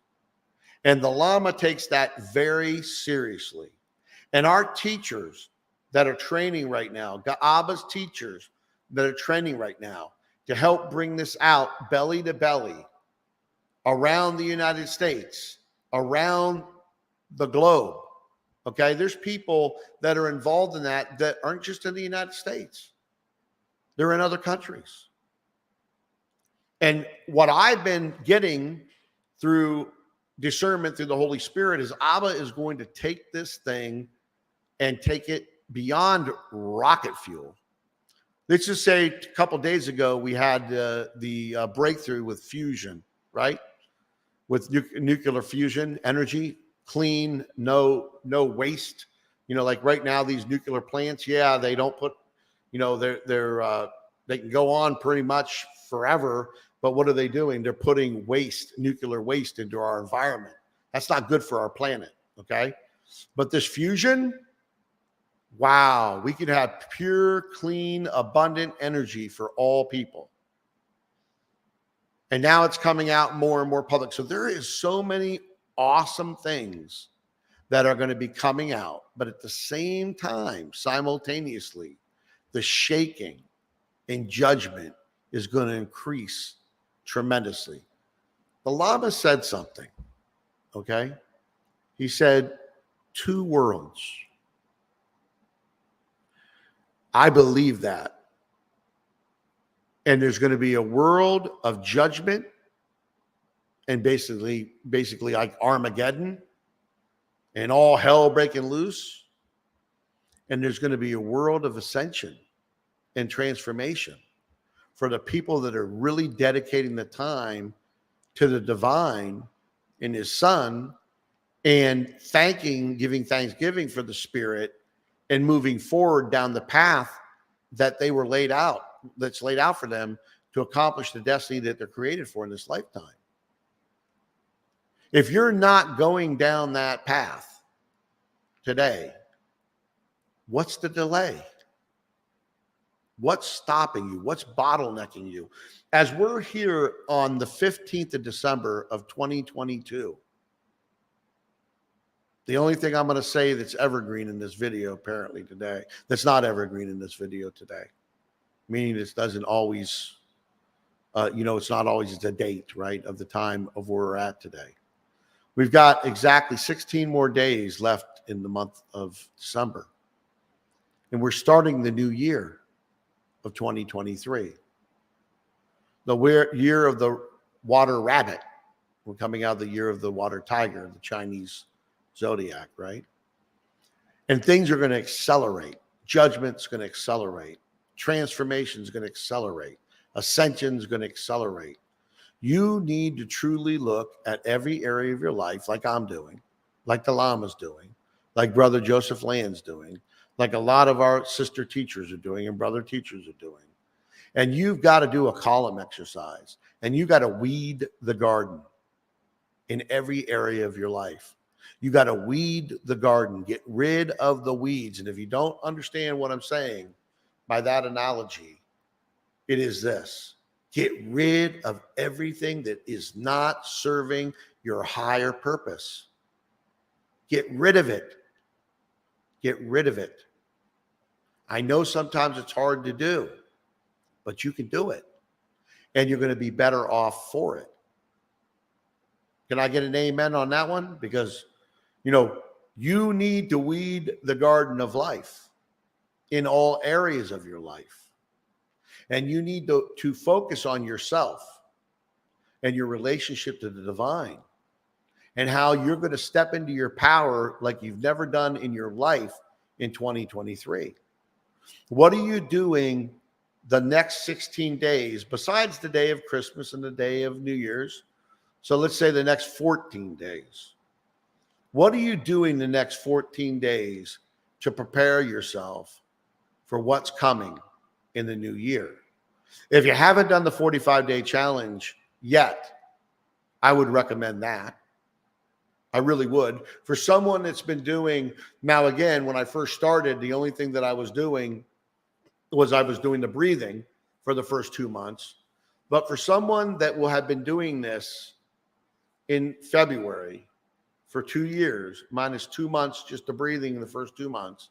And the Lama takes that very seriously. And our teachers that are training right now, Abba's teachers that are training right now to help bring this out belly to belly around the United States, around the globe. Okay, there's people that are involved in that aren't just in the United States. They're in other countries. And what I've been getting through discernment through the Holy Spirit is Abba is going to take this thing and take it beyond rocket fuel. Let's just say a couple of days ago, we had the breakthrough with fusion, right? With nuclear fusion energy, clean, no waste. You know, like right now, these nuclear plants, yeah, they don't put, you know, they can go on pretty much forever. But what are they doing? They're putting waste, nuclear waste, into our environment. That's not good for our planet, okay? But this fusion, wow, we could have pure, clean, abundant energy for all people. And now it's coming out more and more public. So there is so many awesome things that are going to be coming out. But at the same time, simultaneously, the shaking and judgment is going to increase tremendously. The Lama said something, okay? He said, 2 worlds. I believe that. And there's going to be a world of judgment and basically like Armageddon and all hell breaking loose. And there's going to be a world of ascension and transformation for the people that are really dedicating the time to the divine in his son and giving thanksgiving for the Spirit and moving forward down the path that they were laid out, that's laid out for them to accomplish the destiny that they're created for in this lifetime. If you're not going down that path today, what's the delay? What's stopping you? What's bottlenecking you? As we're here on the 15th of December of 2022, the only thing I'm going to say that's evergreen in this video apparently today, that's not evergreen in this video today, meaning this doesn't always, it's not always the date, right, of the time of where we're at today. We've got exactly 16 more days left in the month of December. And we're starting the new year of 2023. The year of the water rabbit. We're coming out of the year of the water tiger, the Chinese zodiac, right? And things are going to accelerate. Judgment's going to accelerate. Transformation is going to accelerate. Ascension is going to accelerate. You need to truly look at every area of your life, like I'm doing, like the Lama's doing, like Brother Joseph Land's doing, like a lot of our sister teachers are doing and brother teachers are doing. And you've got to do a column exercise, and you got to weed the garden in every area of your life. You got to weed the garden, get rid of the weeds. And if you don't understand what I'm saying by that analogy, it is this: get rid of everything that is not serving your higher purpose. Get rid of it. Get rid of it. I know sometimes it's hard to do, but you can do it. And you're going to be better off for it. Can I get an amen on that one? Because, you need to weed the garden of life in all areas of your life. And you need to focus on yourself and your relationship to the divine and how you're going to step into your power like you've never done in your life in 2023. What are you doing the next 16 days besides the day of Christmas and the day of New Year's? So let's say the next 14 days. What are you doing the next 14 days to prepare yourself for what's coming in the new year? If you haven't done the 45-day challenge yet, I would recommend that. I really would. For someone that's been doing, now again, when I first started, the only thing that I was doing was I was doing the breathing for the first 2 months. But for someone that will have been doing this in February for 2 years, minus 2 months, just the breathing in the first 2 months,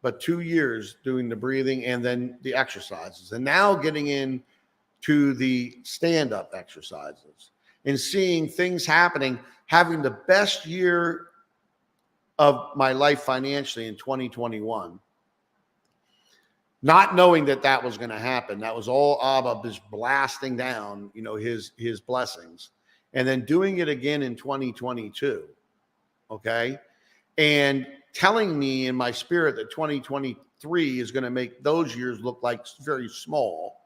but 2 years doing the breathing and then the exercises, and now getting in to the stand-up exercises and seeing things happening, having the best year of my life financially in 2021, not knowing that was going to happen. That was all Abba just blasting down, his blessings. and then doing it again in 2022, okay? And telling me in my spirit that 2023 is going to make those years look like very small,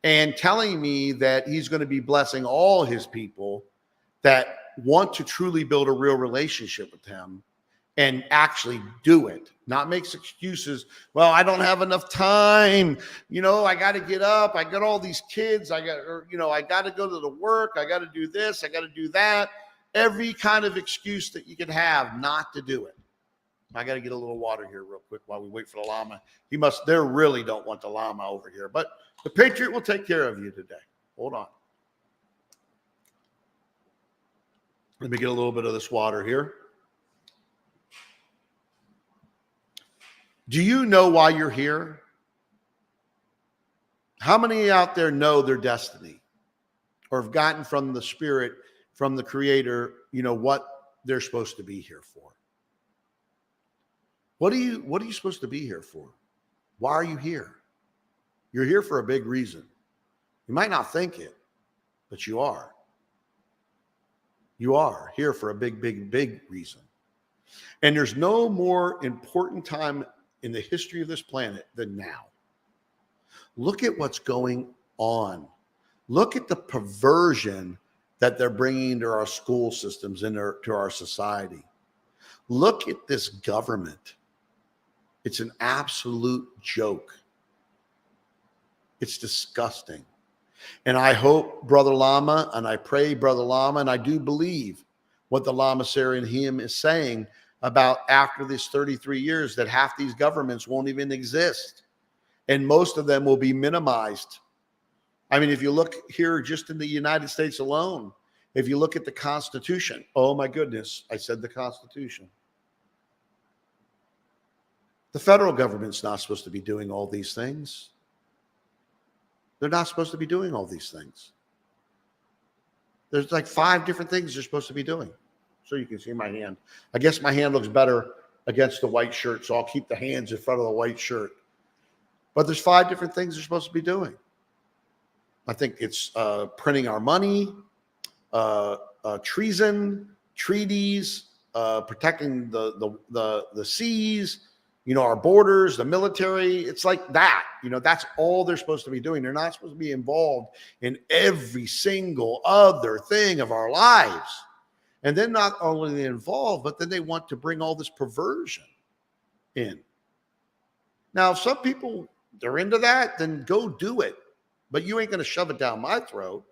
and telling me that he's going to be blessing all his people that want to truly build a real relationship with him and actually do it, not make excuses. Well, I don't have enough time. I got to get up. I got all these kids. I got to go to the work. I got to do this. I got to do that. Every kind of excuse that you can have not to do it. I got to get a little water here real quick while we wait for the llama. They really don't want the llama over here, but the Patriot will take care of you today. Hold on. Let me get a little bit of this water here. Do you know why you're here? How many out there know their destiny or have gotten from the Spirit, from the Creator, what they're supposed to be here for? What are you supposed to be here for? Why are you here? You're here for a big reason. You might not think it, but you are. You are here for a big, big, big reason. And there's no more important time in the history of this planet than now. Look at what's going on. Look at the perversion that they're bringing to our school systems and to our society. Look at this government. It's an absolute joke. It's disgusting. And I hope, Brother Lama, and I pray, Brother Lama, and I do believe what the Lamasery and him is saying about after this 33 years that half these governments won't even exist. And most of them will be minimized. I mean, if you look here just in the United States alone, if you look at the Constitution, oh my goodness, I said the Constitution. The federal government's not supposed to be doing all these things. They're not supposed to be doing all these things. There's like 5 different things they're supposed to be doing. So you can see my hand. I guess my hand looks better against the white shirt, so I'll keep the hands in front of the white shirt. But there's 5 different things they're supposed to be doing. I think it's printing our money, treason, treaties, protecting the seas, our borders, the military. It's like that. That's all they're supposed to be doing. They're not supposed to be involved in every single other thing of our lives. And then not only involved, but then they want to bring all this perversion in. Now, if some people, they're into that, then go do it. But you ain't going to shove it down my throat.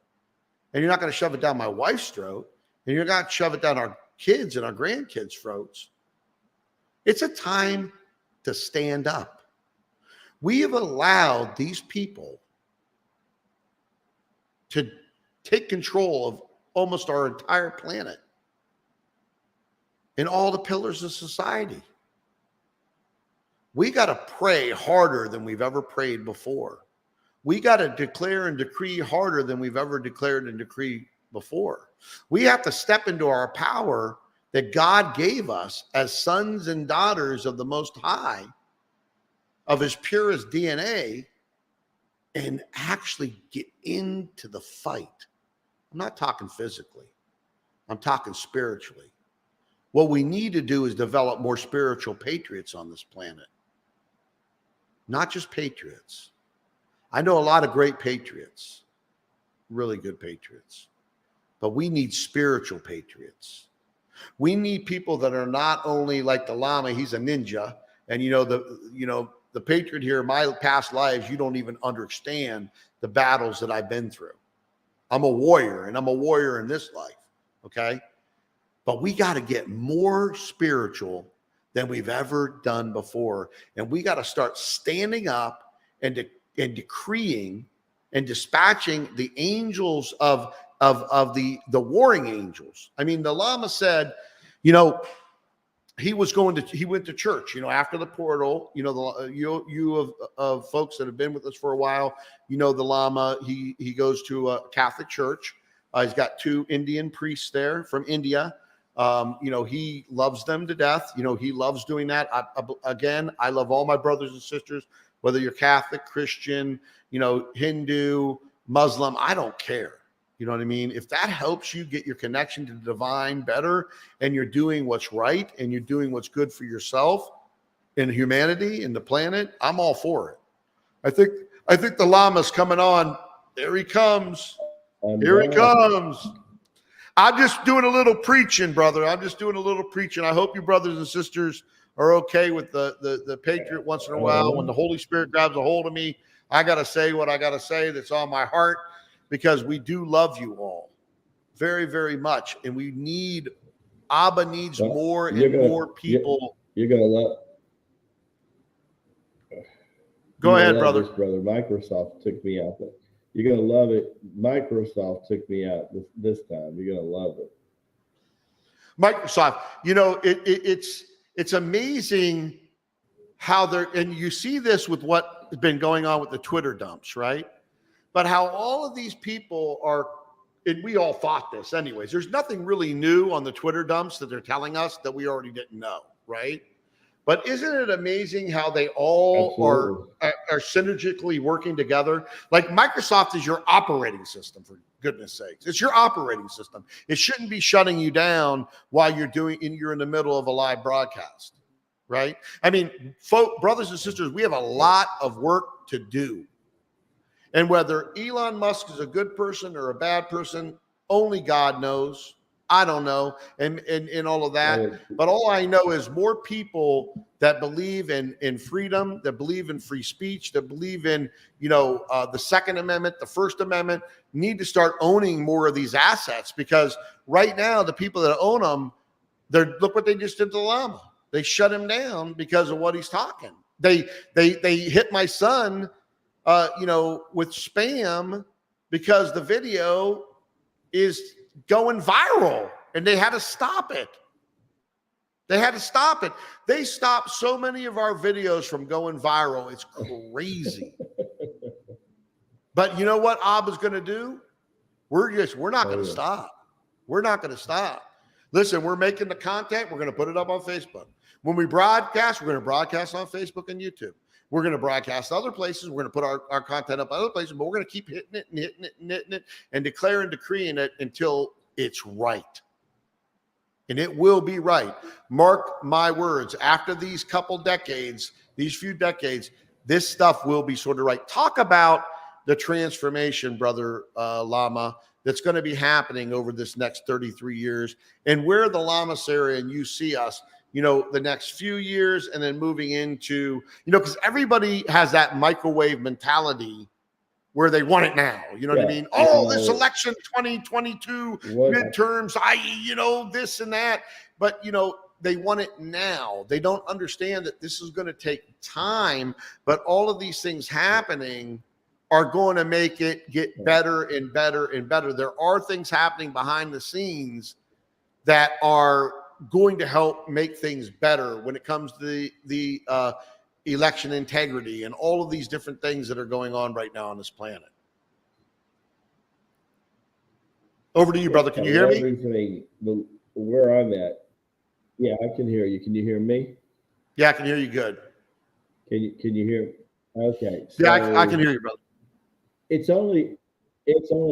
And you're not going to shove it down my wife's throat. And you're not going to shove it down our kids and our grandkids' throats. It's a time to stand up. We have allowed these people to take control of almost our entire planet and all the pillars of society. We got to pray harder than we've ever prayed before. We got to declare and decree harder than we've ever declared and decreed before. We have to step into our power that God gave us as sons and daughters of the Most High, of his purest DNA, and actually get into the fight. I'm not talking physically. I'm talking spiritually. What we need to do is develop more spiritual patriots on this planet. Not just patriots. I know a lot of great patriots, really good patriots, but we need spiritual patriots. We need people that are not only like the Lama, he's a ninja, and the patriot here in my past lives, you don't even understand the battles that I've been through. I'm a warrior, and I'm a warrior in this life, okay? But we got to get more spiritual than we've ever done before. And we got to start standing up and decreeing and dispatching the angels of the warring angels. I mean, the Lama said, he went to church, after the portal, you of folks that have been with us for a while, the Lama, he goes to a Catholic church. He's got 2 Indian priests there from India. He loves them to death. He loves doing that. I love all my brothers and sisters, whether you're Catholic, Christian, Hindu, Muslim, I don't care. You know what I mean? If that helps you get your connection to the divine better, and you're doing what's right, and you're doing what's good for yourself and humanity and the planet, I'm all for it. I think the Lama's coming on. There he comes. Here he comes. I'm just doing a little preaching, brother. I'm just doing a little preaching. I hope you brothers and sisters are okay with the Patriot once in a while. When the Holy Spirit grabs a hold of me, I got to say what I got to say that's on my heart, because we do love you all very, very much. And we need, Abba needs more and more people. You're going to love. Go ahead, brother. This, brother. Microsoft took me out. You're going to love it. Microsoft took me out this time. You're going to love it. Microsoft, you know, it's amazing how they're, and you see this with what has been going on with the Twitter dumps, right? But how all of these people are, and we all thought this anyways, there's nothing really new on the Twitter dumps that they're telling us that we already didn't know, right? But isn't it amazing how they all are synergistically working together? Like Microsoft is your operating system, for goodness sakes. It's your operating system. It shouldn't be shutting you down while you're in the middle of a live broadcast, right? I mean, brothers and sisters, we have a lot of work to do. And whether Elon Musk is a good person or a bad person, only God knows. I don't know, and all of that. But all I know is more people that believe in freedom, that believe in free speech, that believe in, the Second Amendment, the First Amendment, need to start owning more of these assets, because right now the people that own them, look what they just did to the Lama. They shut him down because of what he's talking. They hit my son, with spam because the video is going viral, and they had to stop it. They stopped so many of our videos from going viral. It's crazy. But you know what Abba's going to do? We're not going to stop. We're not going to stop. Listen, we're making the content. We're going to put it up on Facebook. When we broadcast, we're going to broadcast on Facebook and YouTube. We're going to broadcast other places. We're going to put our content up other places, but we're going to keep hitting it and declare and decreeing it until it's right. And it will be right. Mark my words. After these few decades, this stuff will be sort of right. Talk about the transformation, brother Lama, that's going to be happening over this next 33 years, and where the Lamasery and you see us, the next few years, and then moving into, because everybody has that microwave mentality where they want it now. You know what I mean? Oh, this election 2022 midterms, this and that. But, they want it now. They don't understand that this is going to take time, but all of these things happening are going to make it get better and better and better. There are things happening behind the scenes that are going to help make things better when it comes to the election integrity and all of these different things that are going on right now on this planet. Over to you, brother. Can you hear me? Everything, where I'm at. Yeah, I can hear you. Can you hear me? Yeah, I can hear you good. Can you hear? Okay. So yeah, I can hear you, brother. It's only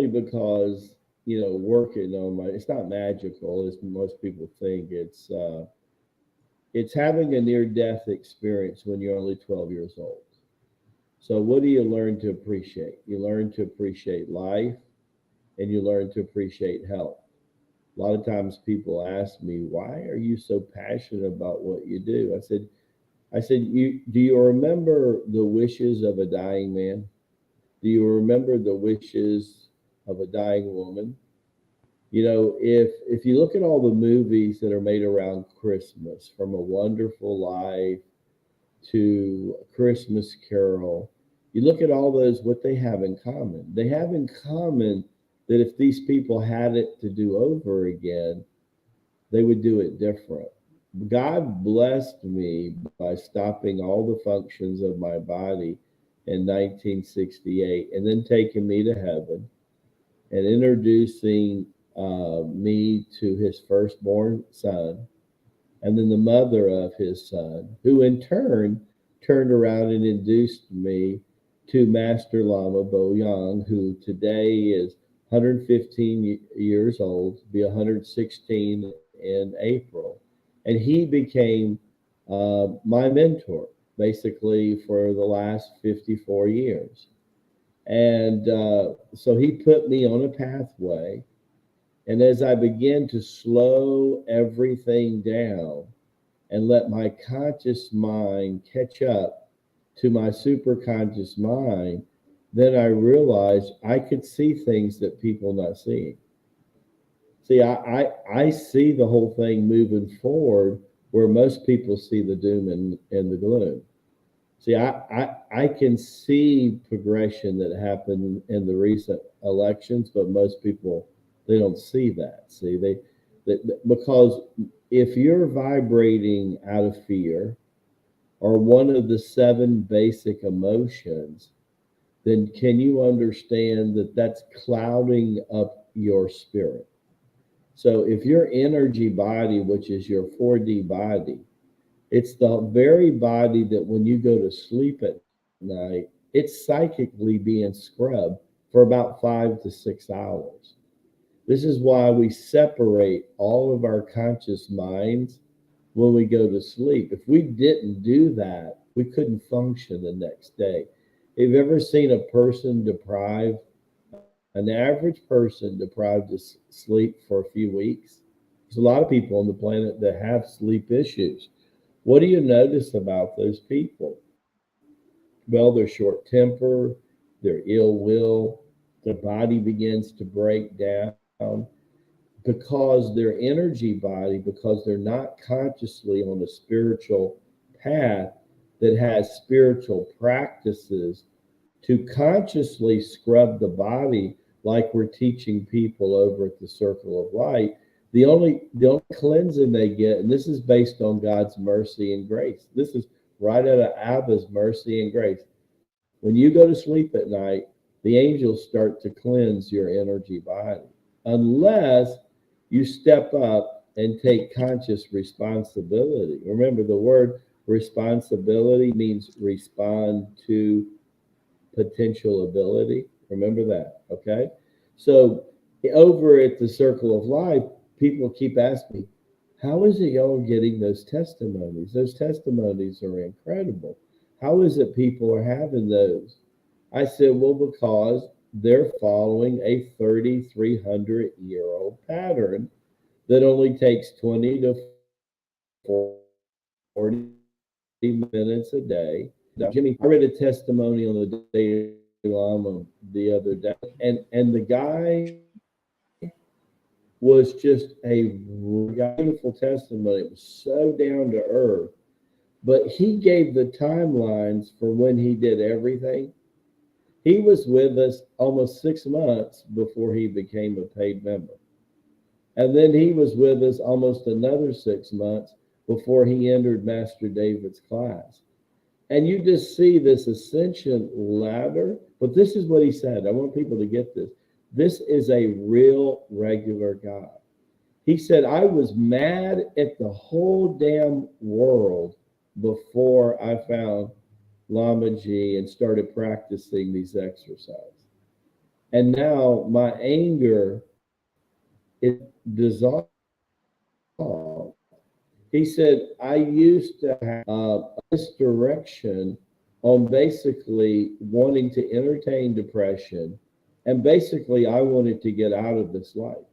because, working on it's not magical as most people think. It's having a near-death experience when you're only 12 years old. So what do you learn to appreciate? You learn to appreciate life, and you learn to appreciate health. A lot of times people ask me, why are you so passionate about what you do? I said, do you remember the wishes of a dying man? Do you remember the wishes of a dying woman? If you look at all the movies that are made around Christmas, from A Wonderful Life to A Christmas Carol, you look at all those, what they have in common. They have in common that if these people had it to do over again, they would do it different. God blessed me by stopping all the functions of my body in 1968, and then taking me to heaven and introducing me to his firstborn son, and then the mother of his son, who in turn turned around and introduced me to Master Lama Bo Yang, who today is 115 years old, be 116 in April. And he became my mentor, basically, for the last 54 years. And so he put me on a pathway. And as I began to slow everything down and let my conscious mind catch up to my superconscious mind, then I realized I could see things that people not seeing. See, I see the whole thing moving forward where most people see the doom and the gloom. See, I can see progression that happened in the recent elections, but most people, they don't see that. See, because if you're vibrating out of fear or one of the 7 basic emotions, then can you understand that that's clouding up your spirit? So if your energy body, which is your 4D body, it's the very body that when you go to sleep at night, it's psychically being scrubbed for about 5 to 6 hours. This is why we separate all of our conscious minds when we go to sleep. If we didn't do that, we couldn't function the next day. Have you ever seen a person deprived, an average person deprived of sleep for a few weeks? There's a lot of people on the planet that have sleep issues. What do you notice about those people? Well, they're short temper, they're ill will, their body begins to break down because their energy body, because they're not consciously on a spiritual path that has spiritual practices to consciously scrub the body like we're teaching people over at the Circle of Light. The only cleansing they get, and this is based on God's mercy and grace. This is right out of Abba's mercy and grace. When you go to sleep at night, the angels start to cleanse your energy body, unless you step up and take conscious responsibility. Remember, the word responsibility means respond to potential ability. Remember that, okay? So over at the Circle of Life, people keep asking me, how is it y'all getting those testimonies? Those testimonies are incredible. How is it people are having those? I said, well, because they're following a 3,300-year-old pattern that only takes 20 to 40 minutes a day. Now, Jimmie, I read a testimony on the Dalai Lama the other day, and the guy was just a beautiful testimony. It was so down to earth, but he gave the timelines for when he did everything. He was with us almost 6 months before he became a paid member. And then he was with us almost another 6 months before he entered Master David's class. And you just see this ascension ladder. But this is what he said. I want people to get this. This is a real regular guy. He said, I was mad at the whole damn world before I found Lama Ji and started practicing these exercises. And now my anger is dissolved. He said, I used to have this direction on basically wanting to entertain depression. And basically, I wanted to get out of this life.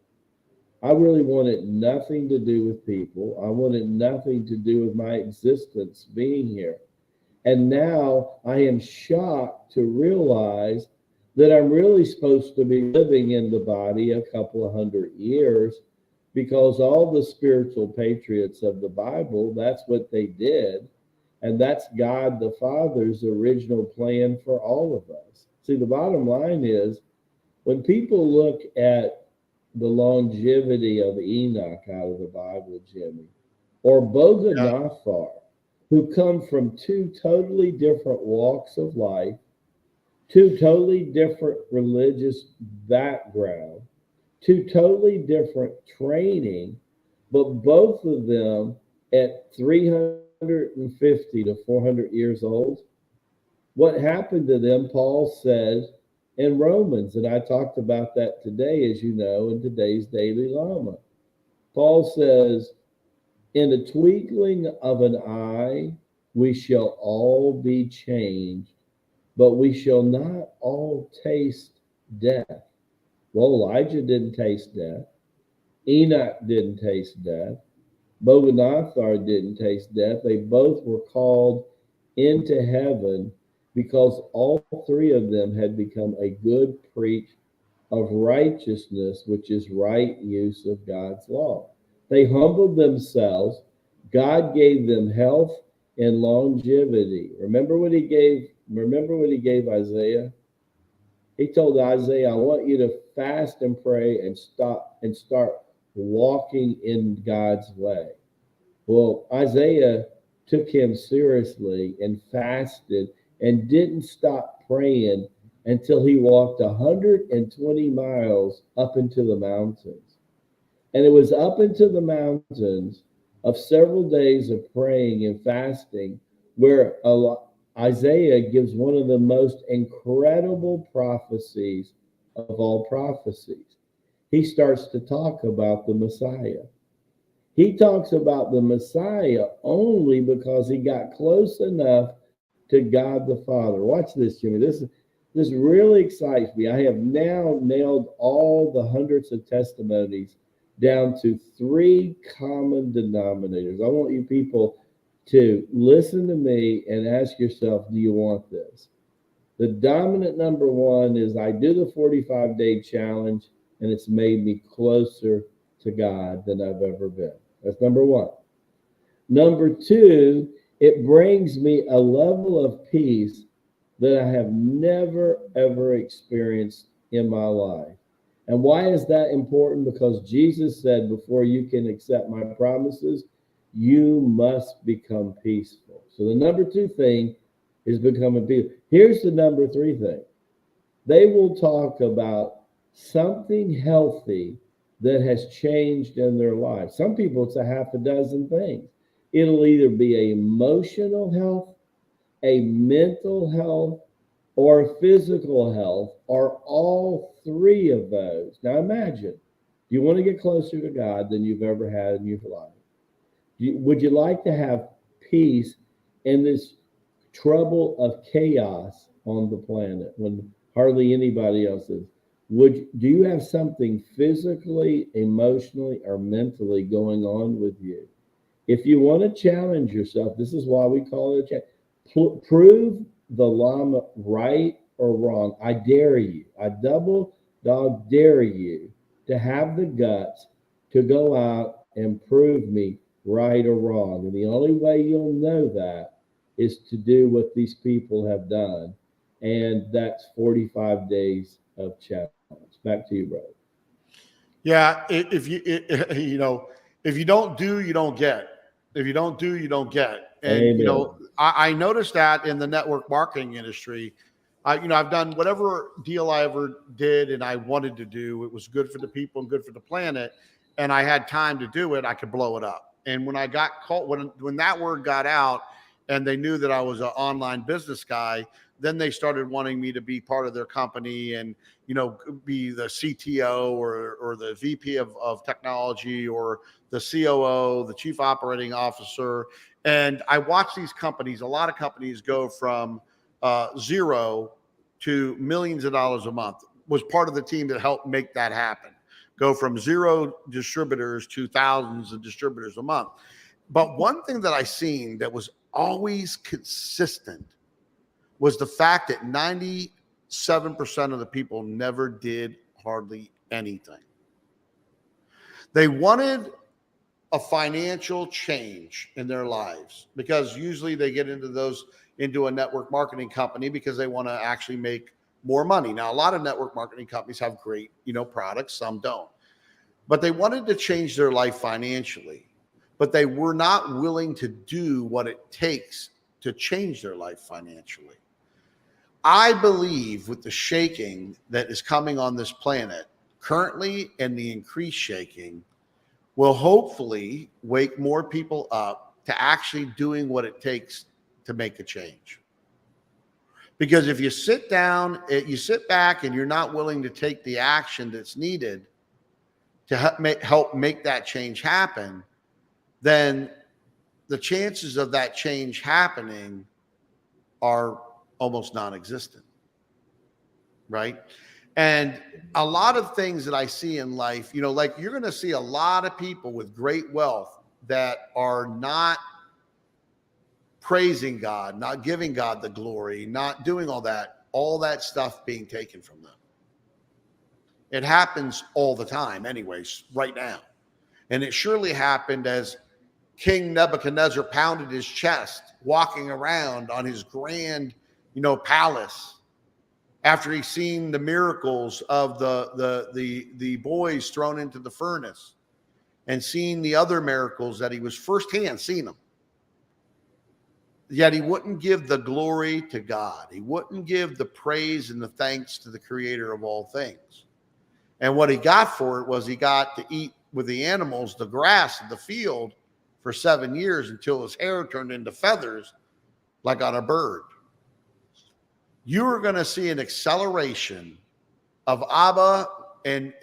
I really wanted nothing to do with people. I wanted nothing to do with my existence being here. And now I am shocked to realize that I'm really supposed to be living in the body a couple of 100 years, because all the spiritual patriots of the Bible, that's what they did. And that's God the Father's original plan for all of us. See, the bottom line is, when people look at the longevity of Enoch out of the Bible, Jimmie, or Boganathar, who come from 2 totally different walks of life, 2 totally different religious backgrounds, 2 totally different training, but both of them at 350 to 400 years old. What happened to them, Paul says in Romans. And I talked about that today, as you know, in today's Daily Lama. Paul says, in the twinkling of an eye, we shall all be changed, but we shall not all taste death. Well, Elijah didn't taste death. Enoch didn't taste death. Boganathar didn't taste death. They both were called into heaven because all three of them had become a good preach of righteousness, which is right use of God's law. They humbled themselves. God gave them health and longevity. Remember what he gave Isaiah? He told Isaiah, I want you to fast and pray and start walking in God's way. Well, Isaiah took him seriously and fasted and didn't stop praying until he walked 120 miles up into the mountains. And it was up into the mountains of several days of praying and fasting where Isaiah gives one of the most incredible prophecies of all prophecies. He starts to talk about the Messiah. He talks about the Messiah only because he got close enough to God the Father. Watch this, Jimmie. This really excites me. I have now nailed all the hundreds of testimonies down to 3 common denominators. I want you people to listen to me and ask yourself, do you want this? The dominant number 1 is I do the 45-day challenge, and it's made me closer to God than I've ever been. That's number 1. Number 2, it brings me a level of peace that I have never, ever experienced in my life. And why is that important? Because Jesus said, before you can accept my promises, you must become peaceful. So the number 2 thing is becoming peaceful. Here's the number 3 thing. They will talk about something healthy that has changed in their life. Some people, it's a half a dozen things. It'll either be emotional health, a mental health, or physical health, or all 3 of those. Now imagine, you want to get closer to God than you've ever had in your life. Would you like to have peace in this trouble of chaos on the planet when hardly anybody else is? Do you have something physically, emotionally, or mentally going on with you? If you want to challenge yourself, this is why we call it a challenge. Prove the Lama right or wrong. I dare you. I double dog dare you to have the guts to go out and prove me right or wrong. And the only way you'll know that is to do what these people have done. And that's 45 days of challenge. Back to you, brother. Yeah, if you don't do, you don't get. If you don't do, you don't get. And Amen. I noticed that in the network marketing industry. I've done whatever deal I ever did and I wanted to do. It was good for the people and good for the planet, and I had time to do it. I could blow it up. And when I got caught, when that word got out, and they knew that I was an online business guy, then they started wanting me to be part of their company and be the CTO or the VP of technology or the COO, the chief operating officer. And I watch these companies, a lot of companies go from 0 to millions of dollars a month. Was part of the team that helped make that happen. Go from 0 distributors to thousands of distributors a month. But one thing that I seen that was always consistent was the fact that 97% of the people never did hardly anything. They wanted a financial change in their lives because usually they get into a network marketing company because they want to actually make more money. Now, a lot of network marketing companies have great, products, some don't. But they wanted to change their life financially, but they were not willing to do what it takes to change their life financially. I believe with the shaking that is coming on this planet currently and the increased shaking will hopefully wake more people up to actually doing what it takes to make a change. Because if you sit down, you sit back and you're not willing to take the action that's needed to help make that change happen, then the chances of that change happening are almost non-existent, right? And a lot of things that I see in life, you know, like you're going to see a lot of people with great wealth that are not praising God, not giving God the glory, not doing all that stuff being taken from them. It happens all the time anyways, right now. And it surely happened as King Nebuchadnezzar pounded his chest, walking around on his grand, palace, after he's seen the miracles of the boys thrown into the furnace, and seen the other miracles that he was firsthand seen them. Yet he wouldn't give the glory to God. He wouldn't give the praise and the thanks to the creator of all things. And what he got for it was he got to eat with the animals, the grass of the field, for 7 years until his hair turned into feathers like on a bird. You are going to see an acceleration of Abba and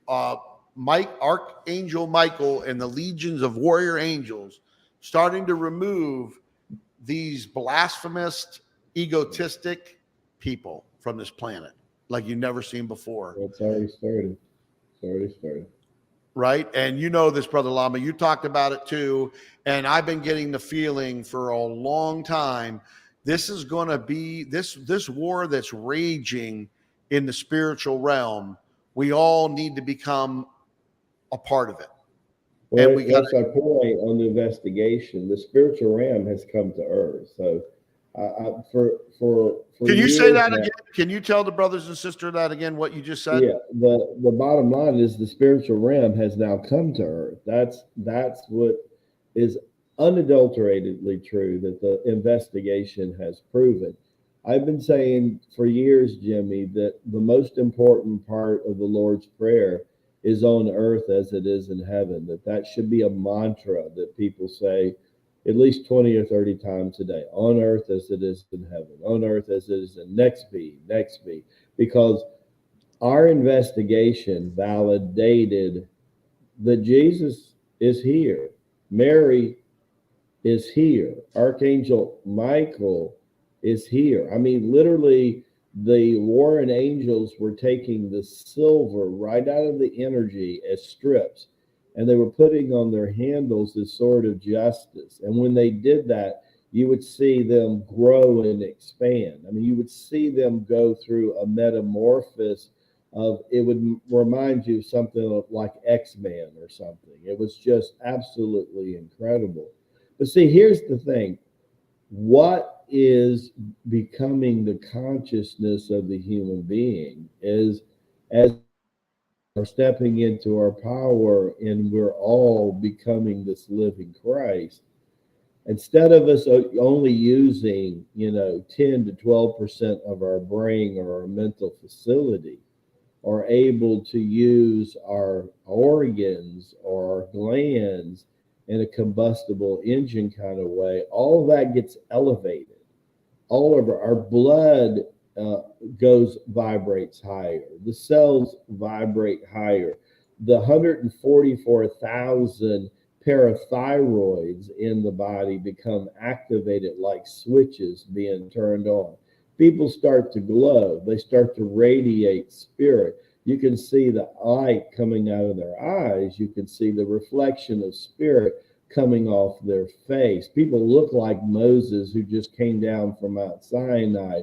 Archangel Michael and the legions of warrior angels starting to remove these blasphemous, egotistic people from this planet like you've never seen before. It's already started. Right? And you know this, Brother Lama. You talked about it too. And I've been getting the feeling for a long time, this is going to be this war that's raging in the spiritual realm. We all need to become a part of it. Well, and that's our point on the investigation. The spiritual realm has come to earth. So for can you say that again? Can you tell the brothers and sisters that again, what you just said? Yeah, the bottom line is the spiritual realm has now come to earth. That's what is unadulteratedly true, that the investigation has proven. I've been saying for years, Jimmie, that the most important part of the Lord's Prayer is on earth as it is in heaven, that should be a mantra that people say at least 20 or 30 times a day, on earth as it is in heaven, on earth as it is in next be, because our investigation validated that Jesus is here. Mary is here. Archangel Michael is here. I mean, literally, the warring angels were taking the silver right out of the energy as strips, and they were putting on their handles the sword of justice. And when they did that, you would see them grow and expand. I mean, you would see them go through a metamorphosis of, it would remind you of something like X-Men or something. It was just absolutely incredible. But see, here's the thing. What is becoming the consciousness of the human being is, as we're stepping into our power and we're all becoming this living Christ, instead of us only using 10 to 12% of our brain or our mental facility, or able to use our organs or our glands in a combustible engine kind of way, all of that gets elevated. All of our blood vibrates higher. The cells vibrate higher. The 144,000 parathyroids in the body become activated like switches being turned on. People start to glow. They start to radiate spirit. You can see the light coming out of their eyes. You can see the reflection of spirit coming off their face. People look like Moses, who just came down from Mount Sinai,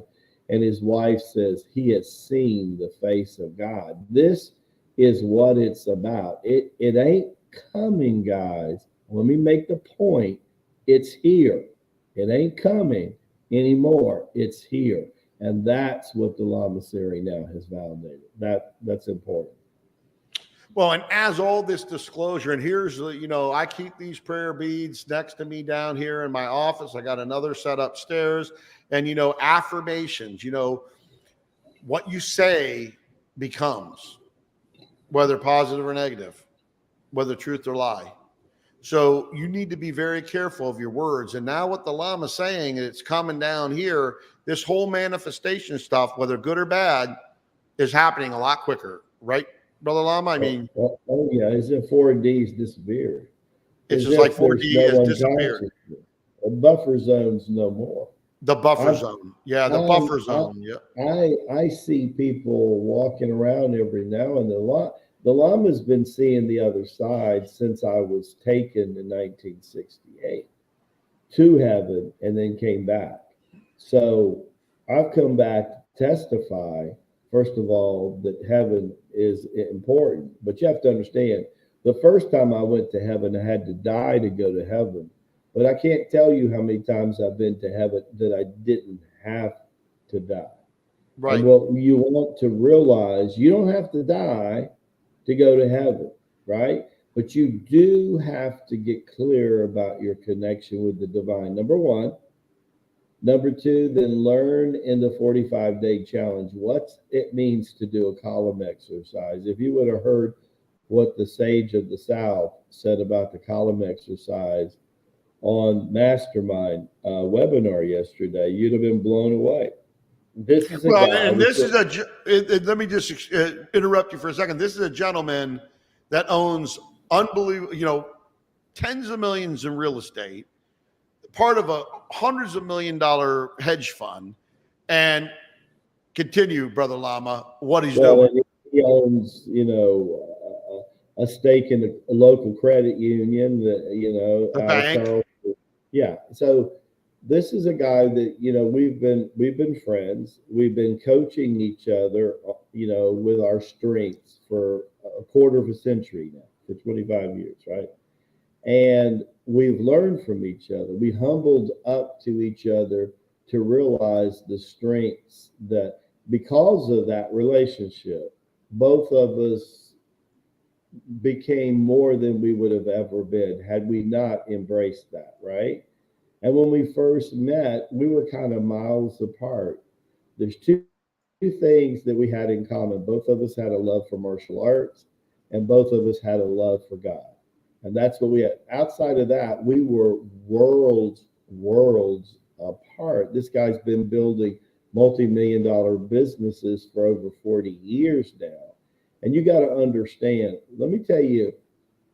and his wife says he has seen the face of God. This is what it's about. It ain't coming, guys. Let me make the point. It's here. It ain't coming anymore. It's here. And that's what the Lamasery now has validated. That's important. Well, and as all this disclosure, and here's, I keep these prayer beads next to me down here in my office. I got another set upstairs, and, affirmations, what you say becomes, whether positive or negative, whether truth or lie. So you need to be very careful of your words. And now what the Lama's saying, it's coming down here, this whole manifestation stuff, whether good or bad, is happening a lot quicker. Right, Brother Lama? I mean, yeah, as if 4D's disappeared. it's As just like if there's 4D no has disappeared. unconsciousness. A buffer zone's no more. The buffer I've, zone. Yeah, the buffer zone. Yeah. I see people walking around every now and then. The Lama's been seeing the other side since I was taken in 1968 to heaven and then came back. So I've come back to testify, first of all, that heaven is important. But you have to understand, the first time I went to heaven, I had to die to go to heaven. But I can't tell you how many times I've been to heaven that I didn't have to die. Right. And what you want to realize, you don't have to die to go to heaven, right? But you do have to get clear about your connection with the divine. Number one. Number two, then learn in the 45-day challenge what it means to do a column exercise. If you would have heard what the sage of the South said about the column exercise on Mastermind webinar yesterday, you'd have been blown away. This is a guy. And this is let me just interrupt you for a second. This is a gentleman that owns unbelievable, tens of millions in real estate, part of a hundreds of $1 million hedge fund, and continue, Brother Lama, what he's doing. He owns, a stake in a local credit union that, a bank. Yeah. So this is a guy that, we've been friends. We've been coaching each other, with our strengths for a quarter of a century now, for 25 years, right? And we've learned from each other. We humbled up to each other to realize the strengths that, because of that relationship, both of us became more than we would have ever been had we not embraced that, right? And when we first met, we were kind of miles apart. There's two things that we had in common. Both of us had a love for martial arts, and both of us had a love for God. And that's what we had. Outside of that, we were worlds apart. This guy's been building multi-million-dollar businesses for over 40 years now. And you got to understand, let me tell you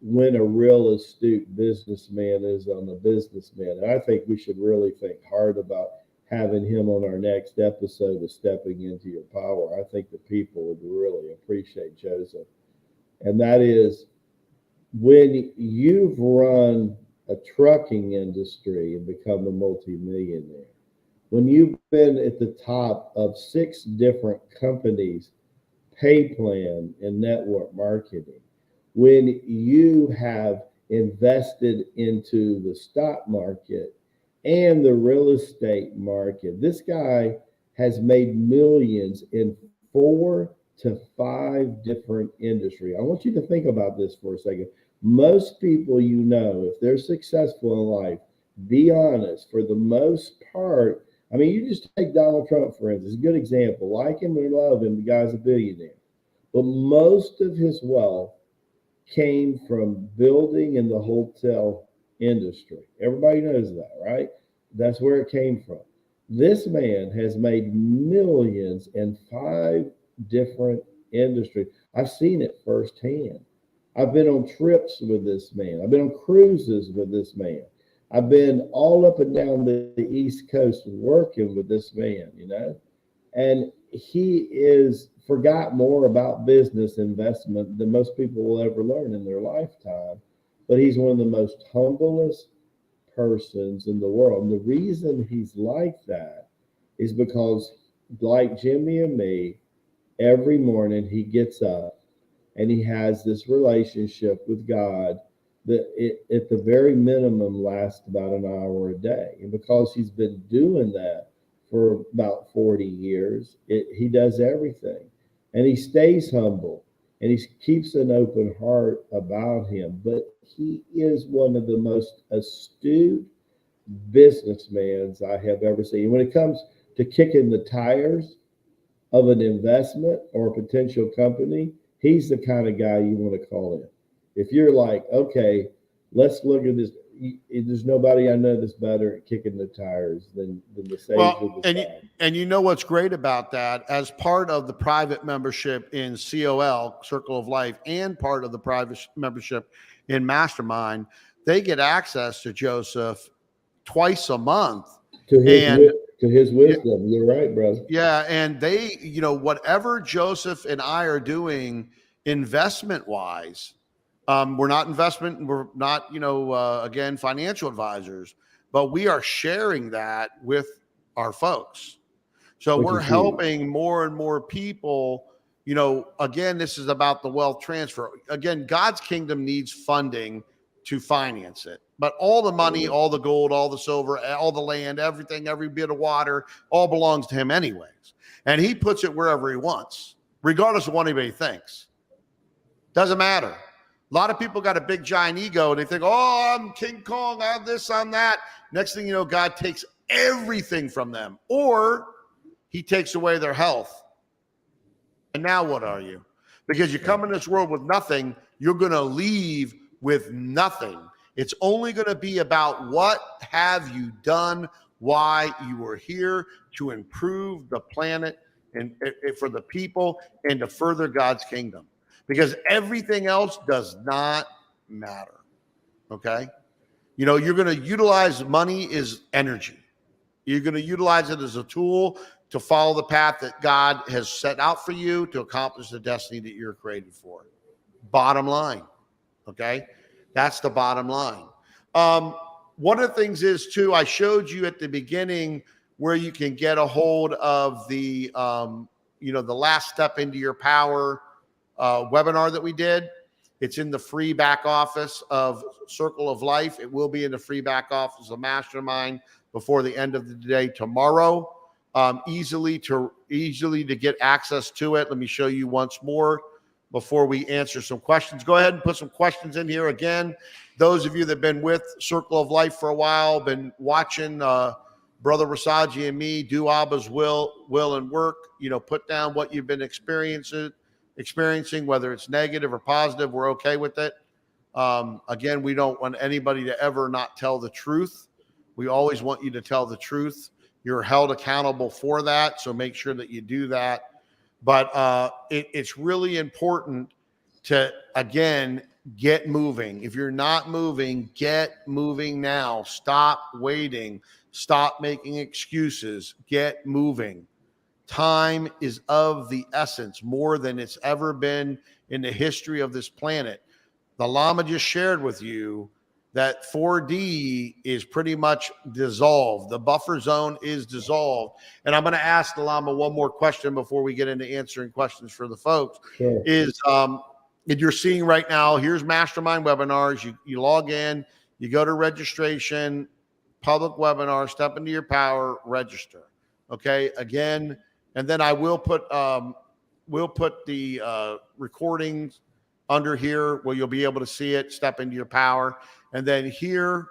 when a real astute businessman is on the businessman. And I think we should really think hard about having him on our next episode of Stepping Into Your Power. I think the people would really appreciate Joseph. And that is, when you've run a trucking industry and become a multimillionaire, when you've been at the top of 6 different companies, pay plan and network marketing, when you have invested into the stock market and the real estate market, this guy has made millions in 4 to 5 different industries. I want you to think about this for a second. Most people, if they're successful in life, be honest, for the most part. I mean, you just take Donald Trump, for instance, a good example. Like him or love him, the guy's a billionaire. But most of his wealth came from building in the hotel industry. Everybody knows that, right? That's where it came from. This man has made millions in 5 different industries. I've seen it firsthand. I've been on trips with this man. I've been on cruises with this man. I've been all up and down the East Coast working with this man, and he forgot more about business investment than most people will ever learn in their lifetime. But he's one of the most humblest persons in the world. And the reason he's like that is because, like Jimmie and me, every morning he gets up and he has this relationship with God that at the very minimum lasts about an hour a day. And because he's been doing that for about 40 years, he does everything. And he stays humble and he keeps an open heart about him. But he is one of the most astute businessmen I have ever seen. When it comes to kicking the tires of an investment or a potential company, he's the kind of guy you want to call in. If you're like, okay, let's look at this. There's nobody I know that's better at kicking the tires than the sage of the south. And you know what's great about that? As part of the private membership in COL, Circle of Life, and part of the private membership in Mastermind, they get access to Joseph twice a month. To his wisdom. You're right, brother. Yeah. And they, whatever Joseph and I are doing investment wise, we're not again, financial advisors, but we are sharing that with our folks. So we're helping more and more people. Again, this is about the wealth transfer. Again, God's kingdom needs funding to finance it. But all the money, all the gold, all the silver, all the land, everything, every bit of water, all belongs to him anyways. And he puts it wherever he wants, regardless of what anybody thinks. Doesn't matter. A lot of people got a big giant ego and they think, oh, I'm King Kong, I'm this, I'm that. Next thing you know, God takes everything from them, or he takes away their health. And now what are you? Because you come in this world with nothing, you're going to leave with nothing. It's only going to be about what have you done, why you were here, to improve the planet and for the people and to further God's kingdom. Because everything else does not matter. Okay? You're going to utilize money as energy. You're going to utilize it as a tool to follow the path that God has set out for you to accomplish the destiny that you're created for. Bottom line. Okay? That's the bottom line. One of the things is, too, I showed you at the beginning where you can get a hold of the, the last step into your power webinar that we did. It's in the free back office of Circle of Life. It will be in the free back office of Mastermind before the end of the day tomorrow. Easily to get access to it. Let me show you once more before we answer some questions. Go ahead and put some questions in here. Again, those of you that have been with Circle of Life for a while, been watching Brother Rasaji and me do Abba's will and work, put down what you've been experiencing, whether it's negative or positive, we're okay with it. Again, we don't want anybody to ever not tell the truth. We always want you to tell the truth. You're held accountable for that, so make sure that you do that. But it's really important to, again, get moving. If you're not moving, get moving now. Stop waiting. Stop making excuses. Get moving. Time is of the essence, more than it's ever been in the history of this planet. The Lama just shared with you that 4D is pretty much dissolved. The buffer zone is dissolved. And I'm going to ask the Lama one more question before we get into answering questions for the folks. Sure. Is if you're seeing right now, here's Mastermind webinars. You log in, you go to registration, public webinar, step into your power, register. Okay, again, and then I will put the recordings under here where you'll be able to see it, step into your power. And then here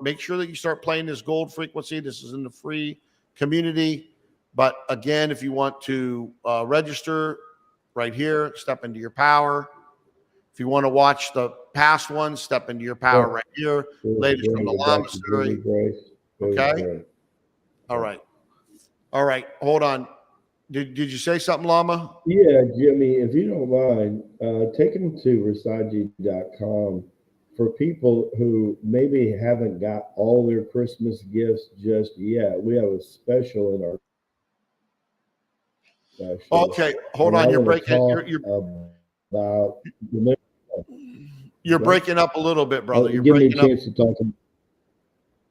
make sure that you start playing this gold frequency. This is in the free community. But again, if you want to register right here, step into your power. If you want to watch the past one, step into your power right here. Ladies from the Lama story. Okay. All right. All right. Hold on. Did you say something, Lama? Yeah, Jimmie, if you don't mind, take them to Rasaji.com for people who maybe haven't got all their Christmas gifts just yet. We have a special in our special. Okay, hold on. You're breaking. You're breaking up a little bit, brother. You're give me a breaking chance to talk.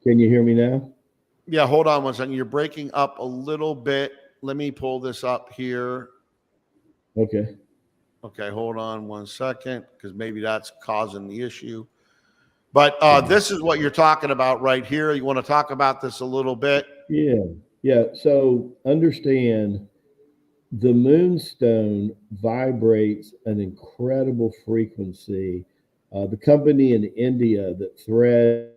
Can you hear me now? Yeah, hold on one second. You're breaking up a little bit. Let me pull this up here. Okay. Okay, hold on one second, because maybe that's causing the issue. But this is what you're talking about right here. You want to talk about this a little bit? Yeah. So understand, the moonstone vibrates an incredible frequency. The company in India that threads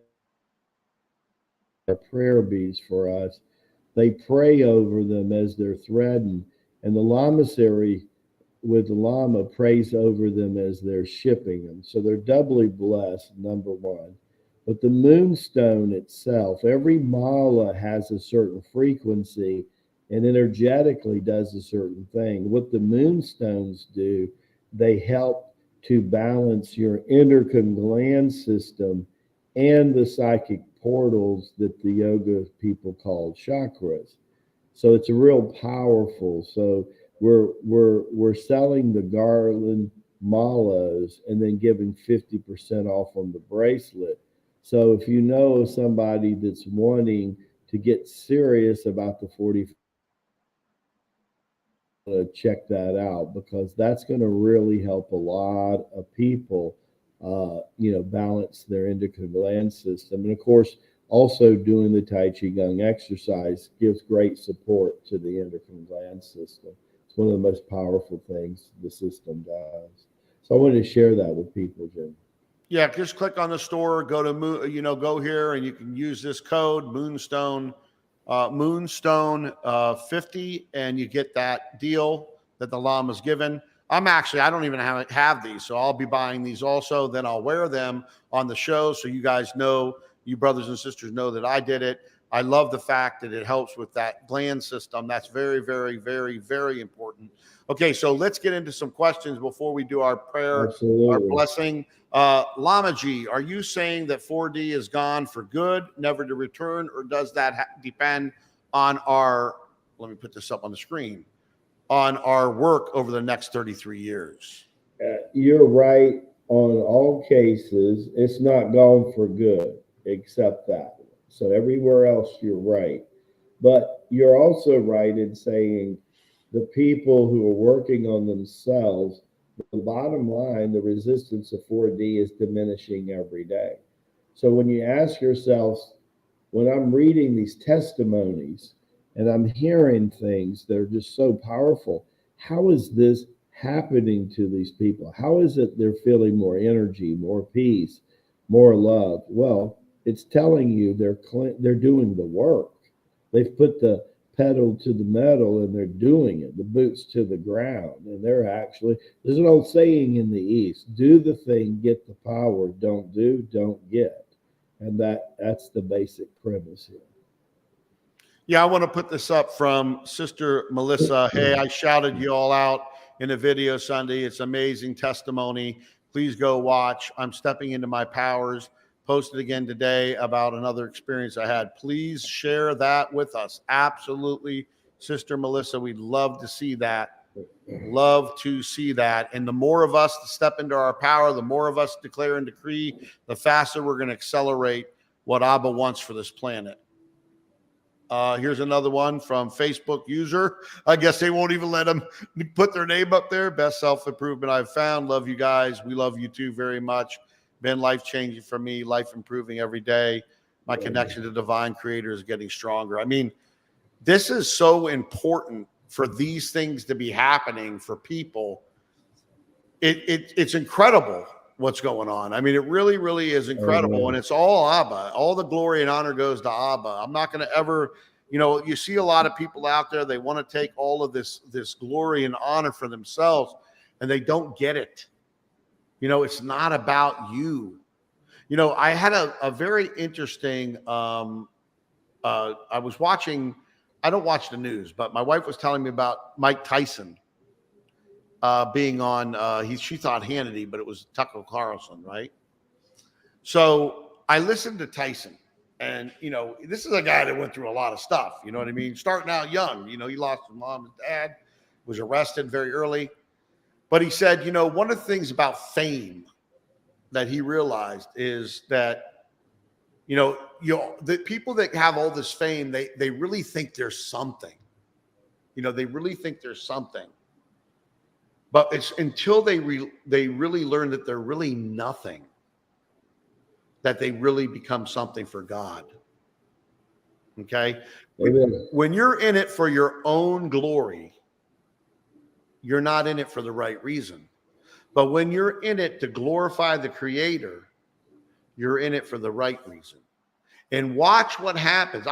prayer beads for us, they pray over them as they're threading. And the lamasery with the Lama prays over them as they're shipping them. So they're doubly blessed, number one. But the moonstone itself, every mala has a certain frequency and energetically does a certain thing. What the moonstones do, they help to balance your endocrine gland system and the psychic portals that the yoga people call chakras. So it's a real powerful. So we're selling the garland malas and then giving 50% off on the bracelet. So if you know of somebody that's wanting to get serious about the 40, check that out, because that's going to really help a lot of people, balance their endocrine gland system. And of course, also doing the Tai Chi Gong exercise gives great support to the endocrine gland system. It's one of the most powerful things the system does. So I wanted to share that with people, Jim. Yeah, just click on the store, go to go here, and you can use this code Moonstone 50, and you get that deal that the Lama's given. I don't even have these, so I'll be buying these also. Then I'll wear them on the show, so you guys know, you brothers and sisters know that I did it. I love the fact that it helps with that gland system. That's very, very, very, very important. Okay, so let's get into some questions before we do our prayer, Absolutely. our blessing. Lamaji, are you saying that 4D is gone for good, never to return, or does that depend on our, let me put this up on the screen, on our work over the next 33 years? You're right on all cases. It's not gone for good, except that. So everywhere else, you're right. But you're also right in saying the people who are working on themselves, the bottom line, the resistance of 4D is diminishing every day. So when you ask yourselves, when I'm reading these testimonies and I'm hearing things that are just so powerful, how is this happening to these people? How is it they're feeling more energy, more peace, more love? Well, it's telling you they're doing the work. They've put the pedal to the metal and they're doing it, the boots to the ground. And they're actually, there's an old saying in the East, do the thing, get the power, don't do, don't get. And that's the basic premise here. Yeah, I want to put this up from Sister Melissa. Hey, I shouted you all out in a video Sunday. It's amazing testimony. Please go watch. I'm stepping into my powers. Posted again today about another experience I had. Please share that with us. Absolutely, Sister Melissa. We'd love to see that. Love to see that. And the more of us to step into our power, the more of us declare and decree, the faster we're going to accelerate what Abba wants for this planet. Here's another one from Facebook user. I guess they won't even let them put their name up there. Best self-improvement I've found. Love you guys. We love you too very much. Been life-changing for me, life improving every day. My connection to divine creator is getting stronger. I mean, this is so important for these things to be happening for people. It's incredible what's going on. I mean, it really, really is incredible. And it's all Abba. All the glory and honor goes to Abba. I'm not going to ever, you see a lot of people out there, they want to take all of this glory and honor for themselves, and they don't get it. It's not about you. I had a very interesting, I was watching, I don't watch the news, but my wife was telling me about Mike Tyson being on, she thought Hannity, but it was Tucker Carlson, right? So I listened to Tyson, and, this is a guy that went through a lot of stuff, you know what I mean? Starting out young, he lost his mom and dad, was arrested very early. But he said, one of the things about fame that he realized is that, the people that have all this fame, they really think there's something. They really think there's something. But it's until they really learn that they're really nothing, that they really become something for God. Okay? When you're in it for your own glory, you're not in it for the right reason. But when you're in it to glorify the Creator, you're in it for the right reason. and watch what happens.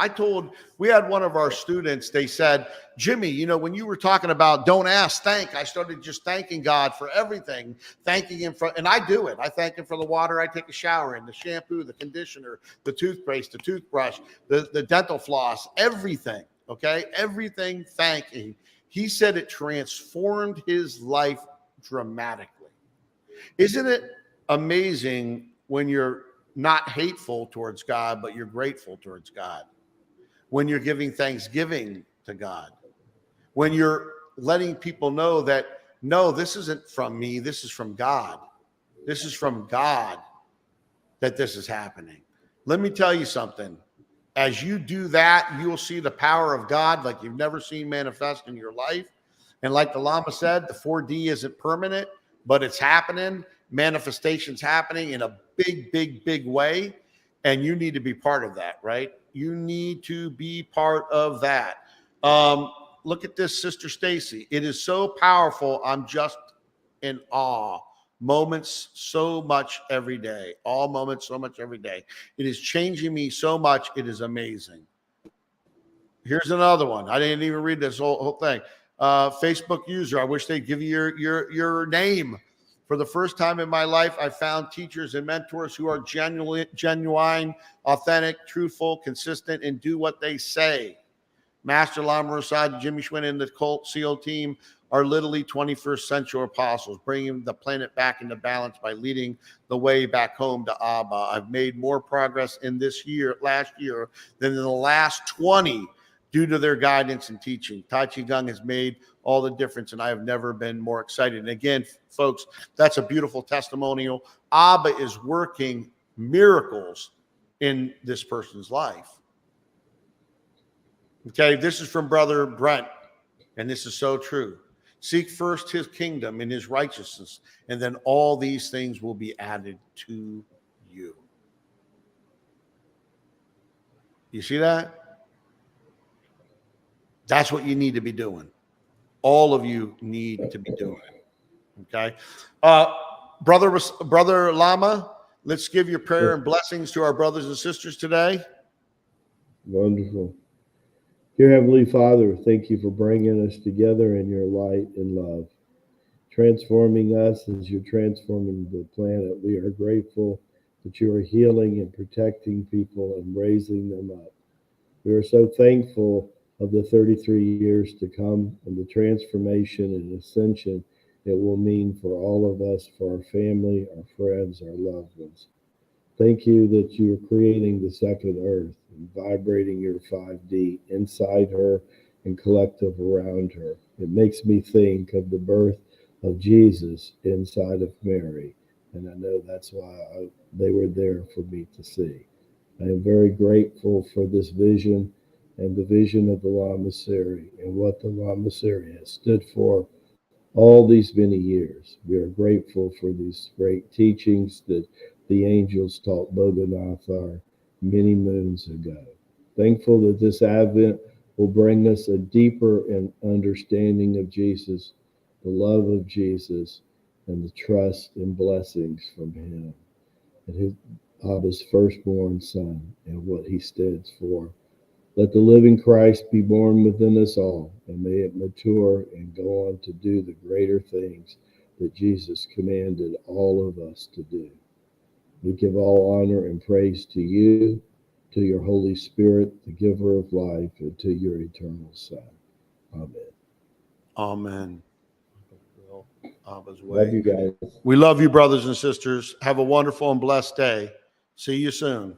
We had one of our students, they said, Jimmie, you know, when you were talking about don't ask, thank, I started just thanking God for everything, thanking him for, and I do it. I thank him for the water I take a shower in, the shampoo, the conditioner, the toothpaste, the toothbrush, the dental floss, everything, okay? Everything, thank him. He said it transformed his life dramatically. Isn't it amazing when you're not hateful towards God, but you're grateful towards God? When you're giving thanksgiving to God? When you're letting people know that, no, this isn't from me, this is from God. This is from God that this is happening. Let me tell you something. As you do that, you will see the power of God like you've never seen manifest in your life. And like the Lama said, the 4D isn't permanent, but it's happening. Manifestation's happening in a big, big, big way. And you need to be part of that, right? You need to be part of that. Look at this, Sister Stacy. It is so powerful. I'm just in awe. Moments so much every day. All moments so much every day. It is changing me so much. It is amazing. Here's another one. I didn't even read this whole thing. Facebook user, I wish they'd give you your name. For the first time in my life, I found teachers and mentors who are genuine, authentic, truthful, consistent, and do what they say. Master Lama, Rasaji, Jimmie, Schwinn, and the Cult SEAL team are literally 21st century apostles, bringing the planet back into balance by leading the way back home to Abba. I've made more progress in last year, than in the last 20 due to their guidance and teaching. Tai Chi Gung has made all the difference, and I have never been more excited. And again, folks, that's a beautiful testimonial. Abba is working miracles in this person's life. Okay, this is from Brother Brent, and this is so true. Seek first his kingdom and his righteousness, and then all these things will be added to you. You see that? That's what you need to be doing. All of you need to be doing it. Okay? Brother Lama, let's give your prayer and blessings to our brothers and sisters today. Wonderful. Dear Heavenly Father, thank you for bringing us together in your light and love, transforming us as you're transforming the planet. We are grateful that you are healing and protecting people and raising them up. We are so thankful of the 33 years to come and the transformation and ascension it will mean for all of us, for our family, our friends, our loved ones. Thank you that you are creating the second earth and vibrating your 5D inside her and collective around her. It makes me think of the birth of Jesus inside of Mary, and I know that's why they were there for me to see. I am very grateful for this vision and the vision of the Lamasery and what the Lamasery has stood for all these many years. We are grateful for these great teachings that the angels taught Boganathar many moons ago. Thankful that this Advent will bring us a deeper understanding of Jesus, the love of Jesus, and the trust and blessings from him and his Abba's firstborn son and what he stands for. Let the living Christ be born within us all, and may it mature and go on to do the greater things that Jesus commanded all of us to do. We give all honor and praise to you, to your Holy Spirit, the giver of life, and to your eternal Son. Amen. Amen. Abba's way. Love you guys. We love you, brothers and sisters. Have a wonderful and blessed day. See you soon.